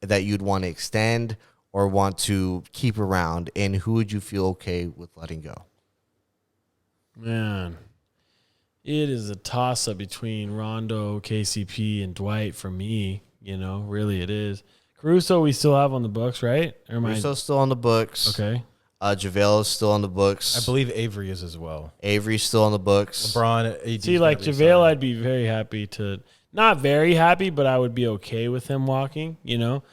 that you'd want to extend or want to keep around, and who would you feel okay with letting go? Man, it is a toss-up between Rondo, KCP, and Dwight for me. Really it is. Caruso we still have on the books, right? Or am I- Russo's still on the books. Okay. JaVale is still on the books. I believe Avery is as well. Avery's still on the books. LeBron, AD. See, like JaVale, I'd be very happy to – not very happy, but I would be okay with him walking,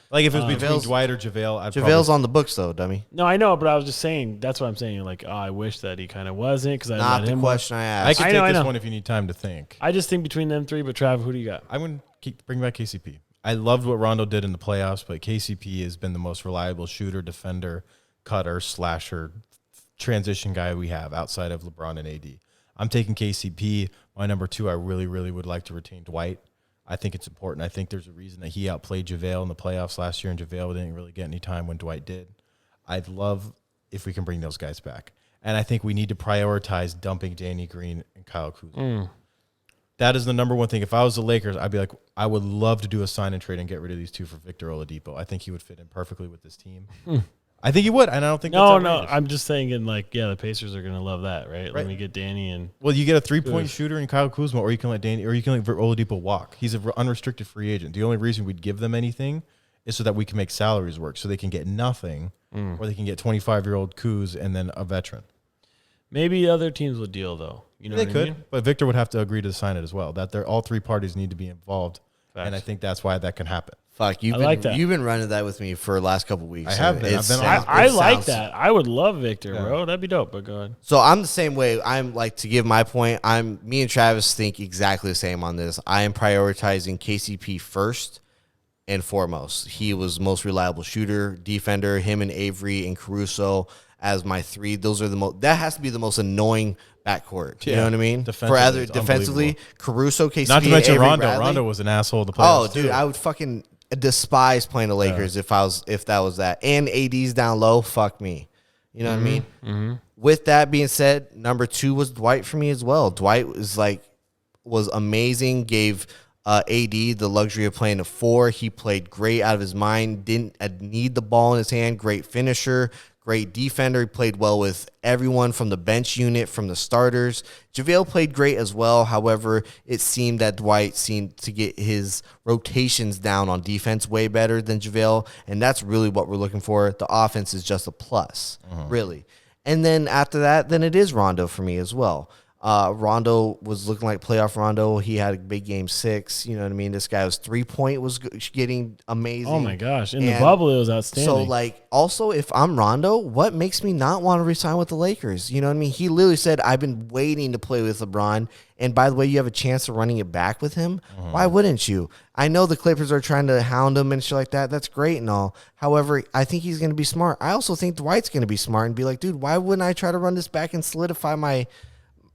Like if it was between JaVale's- Dwight or JaVale, I'd JaVale's on the books, though, dummy. No, I know, but I was just saying – that's what I'm saying. Like, I wish that he kind of wasn't because I Not let the him walk. question I I asked. could I take know, I this know. one if you need time to think. I just think between them three, but Trav, who do you got? I'm going to bring back KCP. I loved what Rondo did in the playoffs, but KCP has been the most reliable shooter, defender, cutter, slasher, transition guy we have outside of LeBron and AD. I'm taking KCP. My number 2, I really, really would like to retain Dwight. I think it's important. I think there's a reason that he outplayed JaVale in the playoffs last year, and JaVale didn't really get any time when Dwight did. I'd love if we can bring those guys back. And I think we need to prioritize dumping Danny Green and Kyle Kuzma. That is the number one thing. If I was the Lakers, I'd be like, I would love to do a sign and trade and get rid of these two for Victor Oladipo. I think he would fit in perfectly with this team. I think he would, and I don't think No, that's outrageous. I'm just thinking the Pacers are going to love that, right? Let me get Danny and Well, you get a 3-point shooter in Kyle Kuzma, or you can let Oladipo walk. He's an unrestricted free agent. The only reason we'd give them anything is so that we can make salaries work, so they can get nothing, or they can get 25-year-old Kuz and then a veteran. maybe other teams would deal though. You know They what could, I mean? but Victor would have to agree to sign it as well. That all 3 parties need to be involved, and Facts. I think that's why that can happen. Fuck, you've I been like that. you've been running that with me for the last couple weeks. I have and been. it I've been on sounds- it. I it like sounds- that. I would love Victor, Yeah. bro. That'd be dope. But go ahead. So I'm the same way. I'm like, to give my point, me and Travis think exactly the same on this. I am prioritizing KCP first and foremost. He was most reliable shooter, defender, him and Avery and Caruso as my 3. Those are that has to be the most annoying backcourt. You Yeah. know what I mean? Defensively, it's Defensively, unbelievable. Caruso, KCP, Not to mention Avery, Rondo. Bradley. Rondo was an asshole in the Oh, playoffs. dude, too. I would fucking despise playing the Lakers if that was that. And AD's down low, fuck me. You know what I mean? Mm-hmm. With that being said, number 2 was Dwight for me as well. Dwight was amazing. Gave AD the luxury of playing a 4. He played great out of his mind. Didn't need the ball in his hand. Great finisher. great defender. He played well with everyone from the bench unit, from the starters. JaVale played great as well. However, it seemed that Dwight seemed to get his rotations down on defense way better than JaVale, and that's really what we're looking for. The offense is just a plus, really. And then after that, then it is Rondo for me as well. Rondo was looking like playoff Rondo. He had a big game 6. You know what I mean? This guy was 3-point was getting amazing. Oh my gosh. In the bubble, it was outstanding. So, like, also, if I'm Rondo, what makes me not want to resign with the Lakers? You know what I mean? He literally said, I've been waiting to play with LeBron. And by the way, you have a chance of running it back with him. Why wouldn't you? I know the Clippers are trying to hound him and shit like that. That's great and all. However, I think he's going to be smart. I also think Dwight's going to be smart and be like, dude, why wouldn't I try to run this back and solidify my,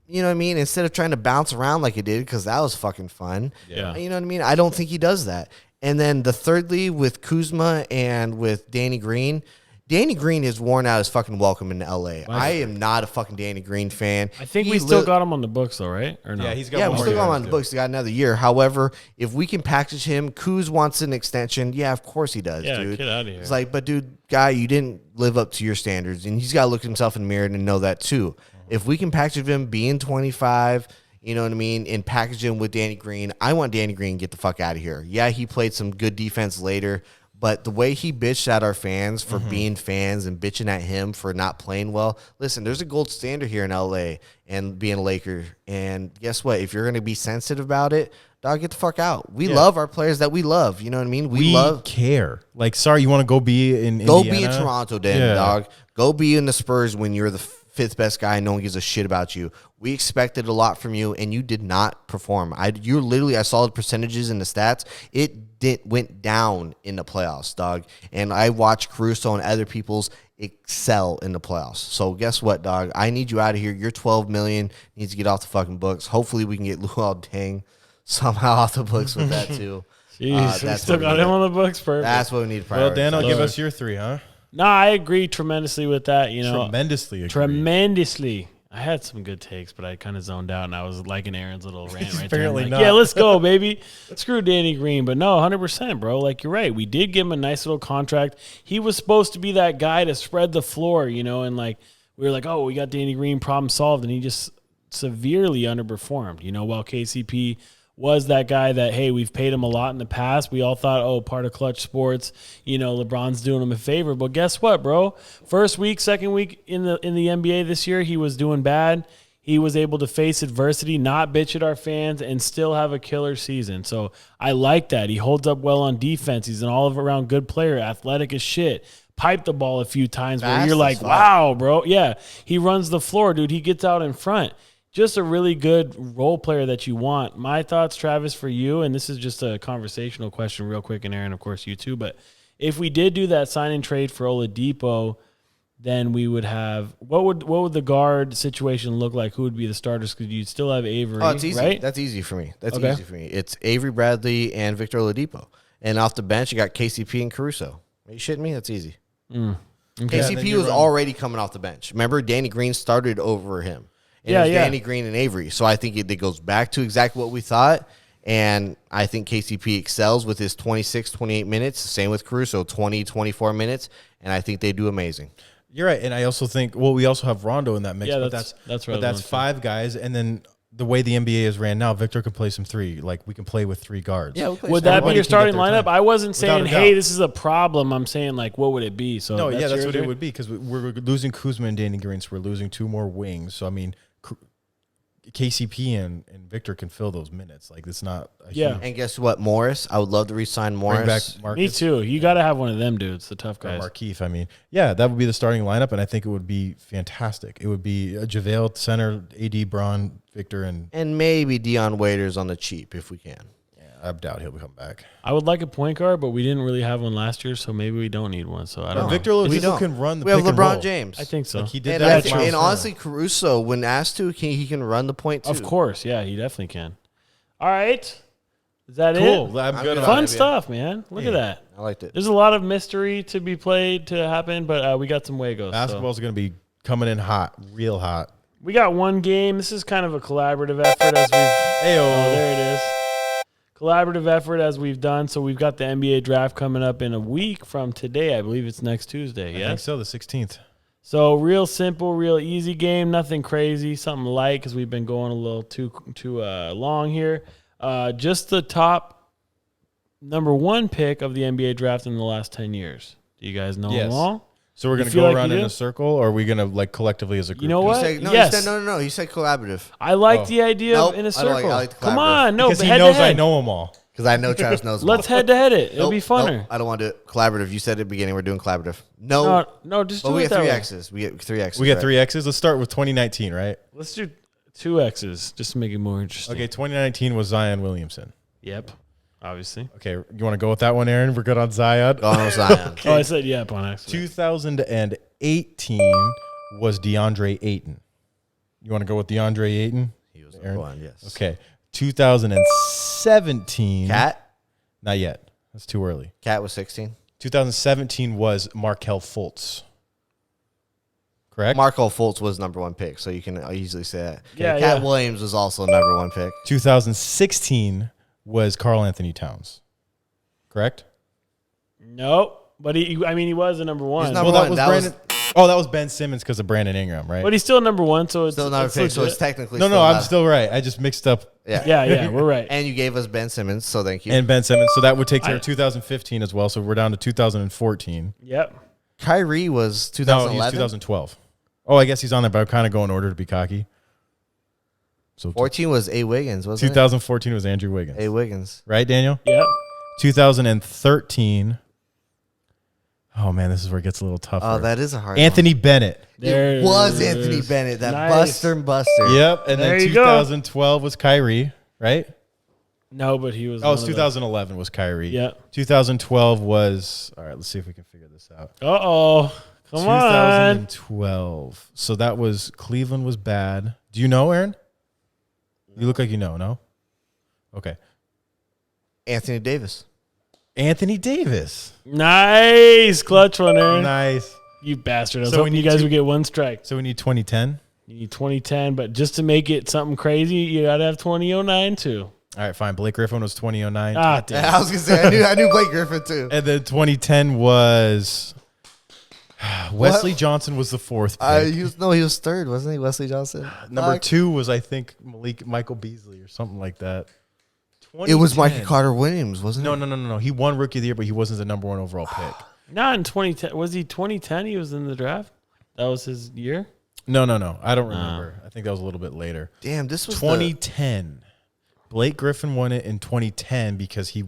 you know what I mean? Instead of trying to bounce around like it did, because that was fucking fun. Yeah. You know what I mean? I don't think he does that. And then the thirdly, with Kuzma and with Danny Green is worn out his fucking welcome in L.A. I am not a fucking Danny Green fan. I think we still got him on the books, though, right? Or no? Yeah, he's got Yeah, one we more still got year him on to the do. books. He got another year. However, if we can package him, Kuz wants an extension. Yeah, of course he does, Yeah, dude. get outta here. It's like, but dude, guy, you didn't live up to your standards, and he's got to look himself in the mirror and know that too. If we can package him being 25, you know what I mean, and package him with Danny Green, I want Danny Green to get the fuck out of here. Yeah, he played some good defense later, but the way he bitched at our fans for being fans and bitching at him for not playing well, listen, there's a gold standard here in L.A. and being a Laker, and guess what? If you're going to be sensitive about it, dog, get the fuck out. We love our players that we love. You know what I mean? We love. care. Like, sorry, you want to go be in Go Indiana? be in Toronto, then, Yeah. dog. Go be in the Spurs when you're the fifth best guy and no one gives a shit about you. We expected a lot from you, and you did not perform. I saw the percentages and the stats. It went down in the playoffs, dog. And I watched Caruso and other people's excel in the playoffs. So guess what, dog? I need you out of here. Your $12 million needs to get off the fucking books. Hopefully we can get Luol Deng somehow off the books with that too. Jeez, we that's still what we got need. him on the books. Perfect. That's what we need to Well, prioritize. Dan, give Lord. us your 3, huh? No, I agree tremendously with that. You know, Tremendously agree. tremendously. I had some good takes, but I kind of zoned out, and I was liking Aaron's little rant right there. I'm Apparently like, not. yeah, let's go, baby. Screw Danny Green. But no, 100%, bro. Like, you're right. We did give him a nice little contract. He was supposed to be that guy to spread the floor, you know, and like we were like, oh, we got Danny Green, problem solved, and he just severely underperformed, you know, while KCP was that guy that, hey, we've paid him a lot in the past. We all thought, oh, part of Clutch Sports, you know, LeBron's doing him a favor. But guess what, bro? First week, second week in the NBA this year, he was doing bad. He was able to face adversity, not bitch at our fans, and still have a killer season. So I like that. He holds up well on defense. He's an all-around good player, athletic as shit. Piped the ball a few times where Fast you're as like, fuck. wow, bro. Yeah, he runs the floor, dude. He gets out in front. Just a really good role player that you want. My thoughts, Travis, for you, and this is just a conversational question real quick, and Aaron, of course, you too, but if we did do that sign and trade for Oladipo, then we would have what would the guard situation look like? Who would be the starters? Because you'd still have Avery, Oh, it's easy. right? That's easy for me. That's Okay. easy for me. It's Avery Bradley and Victor Oladipo. And off the bench, you got KCP and Caruso. Are you shitting me? That's easy. then KCP you was run- already coming off the bench. Remember, Danny Green started over him. And it was Danny Green and Avery. So I think it goes back to exactly what we thought. And I think KCP excels with his 26, 28 minutes. Same with Caruso, 20, 24 minutes. And I think they do amazing. You're right, and I also think we also have Rondo in that mix. Yeah, but that's what I was but that's going to 5 guys, and then the way the NBA is ran now, Victor can play some 3. Like we can play with 3 guards. Would that be Everybody your can starting get their lineup? time. I wasn't Without saying, a hey, doubt. this is a problem. I'm saying, like, what would it be? So No, that's yours, what it Aaron? would be because we're losing Kuzma and Danny Green, so we're losing 2 more wings. So I mean, KCP and Victor can fill those minutes. Like it's not. Yeah. huge And guess what, Morris? I would love to re-sign bring back Morris. Marcus. Me too. You got to have one of them dudes, the tough Or guys. Markeith. I mean, yeah, that would be the starting lineup, and I think it would be fantastic. It would be a JaVale center, AD, Braun, Victor, and And maybe Deion Waiters on the cheap if we can. I doubt he'll come back. I would like a point guard, but we didn't really have one last year, so maybe we don't need one. So I don't know. Victor we Oladipo don't. can run the We have pick and LeBron roll. James. I think so. Like he did And, that. I with think, Miles and Turner. honestly, Caruso, when asked to, he can run the point too. Of course, yeah, he definitely can. All right, is that cool. it? I'm good good. about Fun it. stuff, man. Look at that. I liked it. There's a lot of mystery to be played to happen, but we got some Wagos. Basketball's going to be coming in hot, real hot. We got one game. This is kind of a collaborative effort as we've. Ayo. Oh, there it is. Collaborative effort as we've done. So we've got the NBA draft coming up in a week from today. I believe it's next Tuesday. I think Yes. so. The 16th. So real simple, real easy game. Nothing crazy. Something light because we've been going a little too long here. Just the top number 1 pick of the NBA draft in the last 10 years. Do you guys know them all? So we're You gonna feel go like around you in do? a circle, or are we gonna like collectively as a group? You know He what? said, no, Yes. he said, no. He said collaborative. I like Oh. the idea Nope, of in a I don't like- circle. I like the Come collaborative. on, no, Because he head knows to I head. know them all. Because I know Travis knows. Let's head to head it. It'll be funner. I don't want to do it. Collaborative. You said at the beginning we're doing collaborative. No. No, just But do we it get that 3 way. X's. We get 3 X's. We got right? 3 X's. Let's start with 2019, right? Let's do 2 X's just to make it more interesting. Okay, 2019 was Zion Williamson. Yep. Obviously. Okay, you want to go with that one, Aaron? We're good on Zion. Going with Zion. Oh, I said yep on accident. 2018 was DeAndre Ayton. You want to go with DeAndre Ayton? He was Aaron? number 1, yes. Okay. 2017. Cat? Not yet. That's too early. Cat was 16. 2017 was Markelle Fultz. Correct? Markelle Fultz was number 1 pick, so you can easily say that. Yeah, Cat yeah. Williams was also number 1 pick. 2016 was Karl Anthony Towns. Correct? Nope. But he was a number 1. He's number Well, one. that was That Brandon. Oh, that was Ben Simmons because of Brandon Ingram, right? But he's still number 1, so it's Still another it's pick, so legit. it's technically no, still I'm not- still right. I just mixed up Yeah, we're right. And you gave us Ben Simmons, so thank you. and Ben Simmons. So that would take care of 2015 as well. So we're down to 2014. Yep. Kyrie was No, 2011. he's 2012. Oh, I guess he's on there, but I'm kind of going in order to be cocky. So 14 was A. Wiggins, wasn't 2014 was Andrew Wiggins. it? A. Wiggins. Right, Daniel? Yep. 2013. Oh, man, this is where it gets a little tougher. Oh, that is a hard Anthony Bennett. one. It was There Anthony is. Bennett, that Nice. buster. Yep. And There then you go. 2012 was Kyrie, right? No, but he was. Oh, it's one of the- 2011 was Kyrie. Yep. 2012 was, all right, let's see if we can figure this out. Uh-oh. Come on. 2012. So that was, Cleveland was bad. Do you know, Aaron? You look like you know, no? Okay. Anthony Davis. Anthony Davis. Nice. Clutch one, Aaron. Nice. You bastard. I was So we hoping you need guys to- would get 1 strike. So we need 2010. You need 2010, but just to make it something crazy, you got to have 2009 too. All right, fine. Blake Griffin was 2009. Ah, damn. I was gonna say I knew Blake Griffin too. And then 2010 was Wesley Johnson was the 4th pick. He was third, wasn't he? Wesley Johnson. Number Fuck. 2 was, I think, Michael Beasley or something like that. It was 2010. Mikey Carter Williams, wasn't it? No. He won Rookie of the Year, but he wasn't the number 1 overall pick. Not in 2010. Was he 2010? He was in the draft. That was his year. No. I don't remember. I think that was a little bit later. Damn, this was 2010. Blake Griffin won it in 2010 because he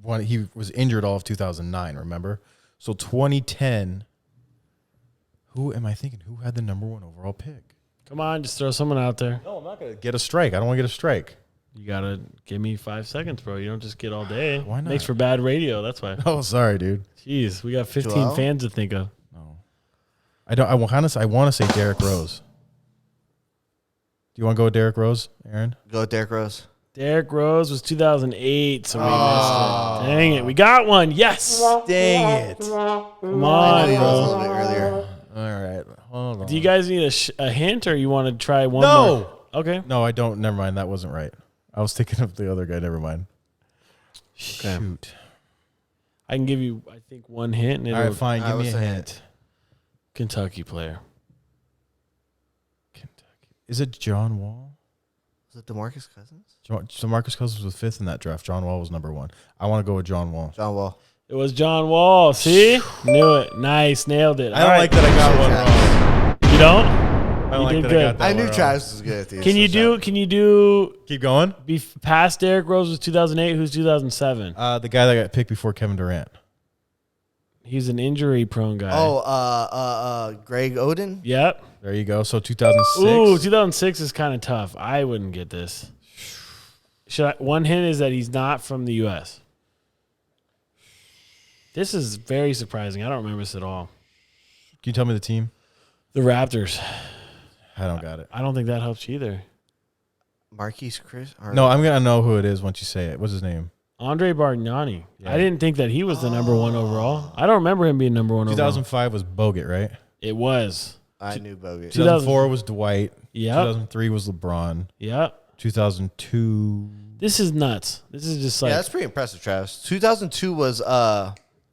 was injured all of 2009, remember? So 2010, who am I thinking? Who had the number 1 overall pick? Come on, just throw someone out there. No, I'm not going to get a strike. I don't want to get a strike. You got to give me 5 seconds, bro. You don't just get all day. Why not? Makes for bad radio. That's why. Oh, sorry, dude. Jeez, we got 15 Joel? fans to think of. I want to say Derrick Rose. Do you want to go with Derrick Rose, Aaron? Go with Derrick Rose. Derrick Rose was 2008, so we missed it. Dang it. We got one. Yes. Dang it. Come I on, knew he was a bro. little bit earlier. All right. Hold on. Do you guys need a hint, or you want to try one No. more? Okay. No, I don't. Never mind. That wasn't right. I was thinking of the other guy. Never mind. Shoot. I can give you, I think, one hint. And All it'll right, fine. Give me what's a the hint. Kentucky player. Kentucky. Is it John Wall? Was it DeMarcus Cousins? So Marcus Cousins was 5th in that draft. John Wall was number 1. I want to go with John Wall. John Wall. It was John Wall. See? Knew it. Nice. Nailed it. I don't like that I got one wrong. You don't? I don't You like did that good. I got that I one knew wrong. Travis was good at these. Can you do Keep going. past Derrick Rose was 2008, who's 2007? The guy that got picked before Kevin Durant. He's an injury prone guy. Greg Oden? Yep. There you go. So 2006. Ooh, 2006 is kind of tough. I wouldn't get this. One hint is that he's not from the U.S. This is very surprising. I don't remember this at all. Can you tell me the team? The Raptors. I don't got it. I don't think that helps you either. Marquise Chris? Or No, I'm gonna know who it is once you say it. What's his name? Andre Bargnani. Yeah. I didn't think that he was the number 1 overall. I don't remember him being number 1 overall. 2005 was Bogut, right? It was. I knew Bogut. 2004 was Dwight. Yep. 2003 was LeBron. Yep. 2002. This is nuts. This is just like Yeah, that's pretty impressive, Travis. 2002 was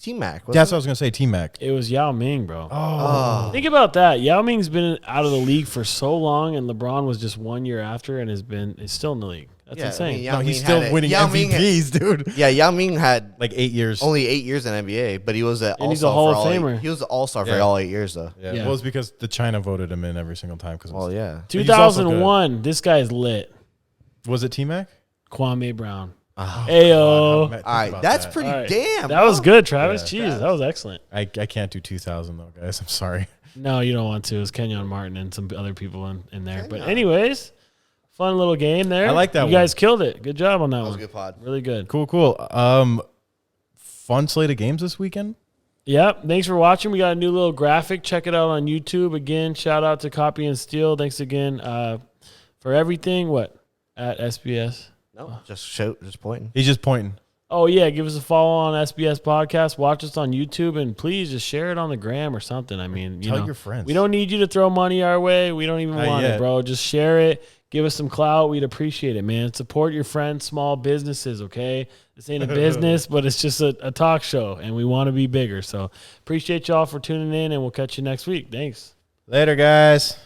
T-Mac. That's what I was gonna say. T-Mac. It was Yao Ming, bro. Oh. Think about that. Yao Ming's been out of the league for so long, and LeBron was just 1 year after, and is still in the league. That's Yeah, I insane. mean, Yao No, Ming he's still had it. winning Yao Ming MVPs, dude. Yeah, Yao Ming had Like 8 years. only 8 years in NBA, but he was an And he's a all-star Hall for of all Famer. He was an all-star for Yeah. all 8 years, though. Yeah. Yeah. Well, it's because the China voted him in every single time. Well, yeah. He's also good. 2001. This guy's lit. Was it T-Mac? Kwame Brown. Oh, Ayo. all right, that's pretty All right. damn. That was good, Travis. Yeah. Jeez, that was excellent. I can't do 2000 though, guys. I'm sorry. No, you don't want to. It's Kenyon Martin and some other people in there. But Kenyon. anyways, fun little game there. I like that You one. guys killed it. Good job on that That was one. a good pod. Really good. Cool. Fun slate of games this weekend. Yep. Thanks for watching. We got a new little graphic. Check it out on YouTube. Again, shout out to Copy and Steal. Thanks again for everything. What? At SBS. No, just pointing. He's just pointing. Oh, yeah. Give us a follow on SBS Podcast. Watch us on YouTube. And please just share it on the gram or something. I mean, Tell your friends. We don't need you to throw money our way. We don't even Not want it, yet. bro. Just share it. Give us some clout. We'd appreciate it, man. Support your friends, small businesses, okay? This ain't a business, but it's just a talk show, and we want to be bigger. So appreciate y'all for tuning in, and we'll catch you next week. Thanks. Later, guys.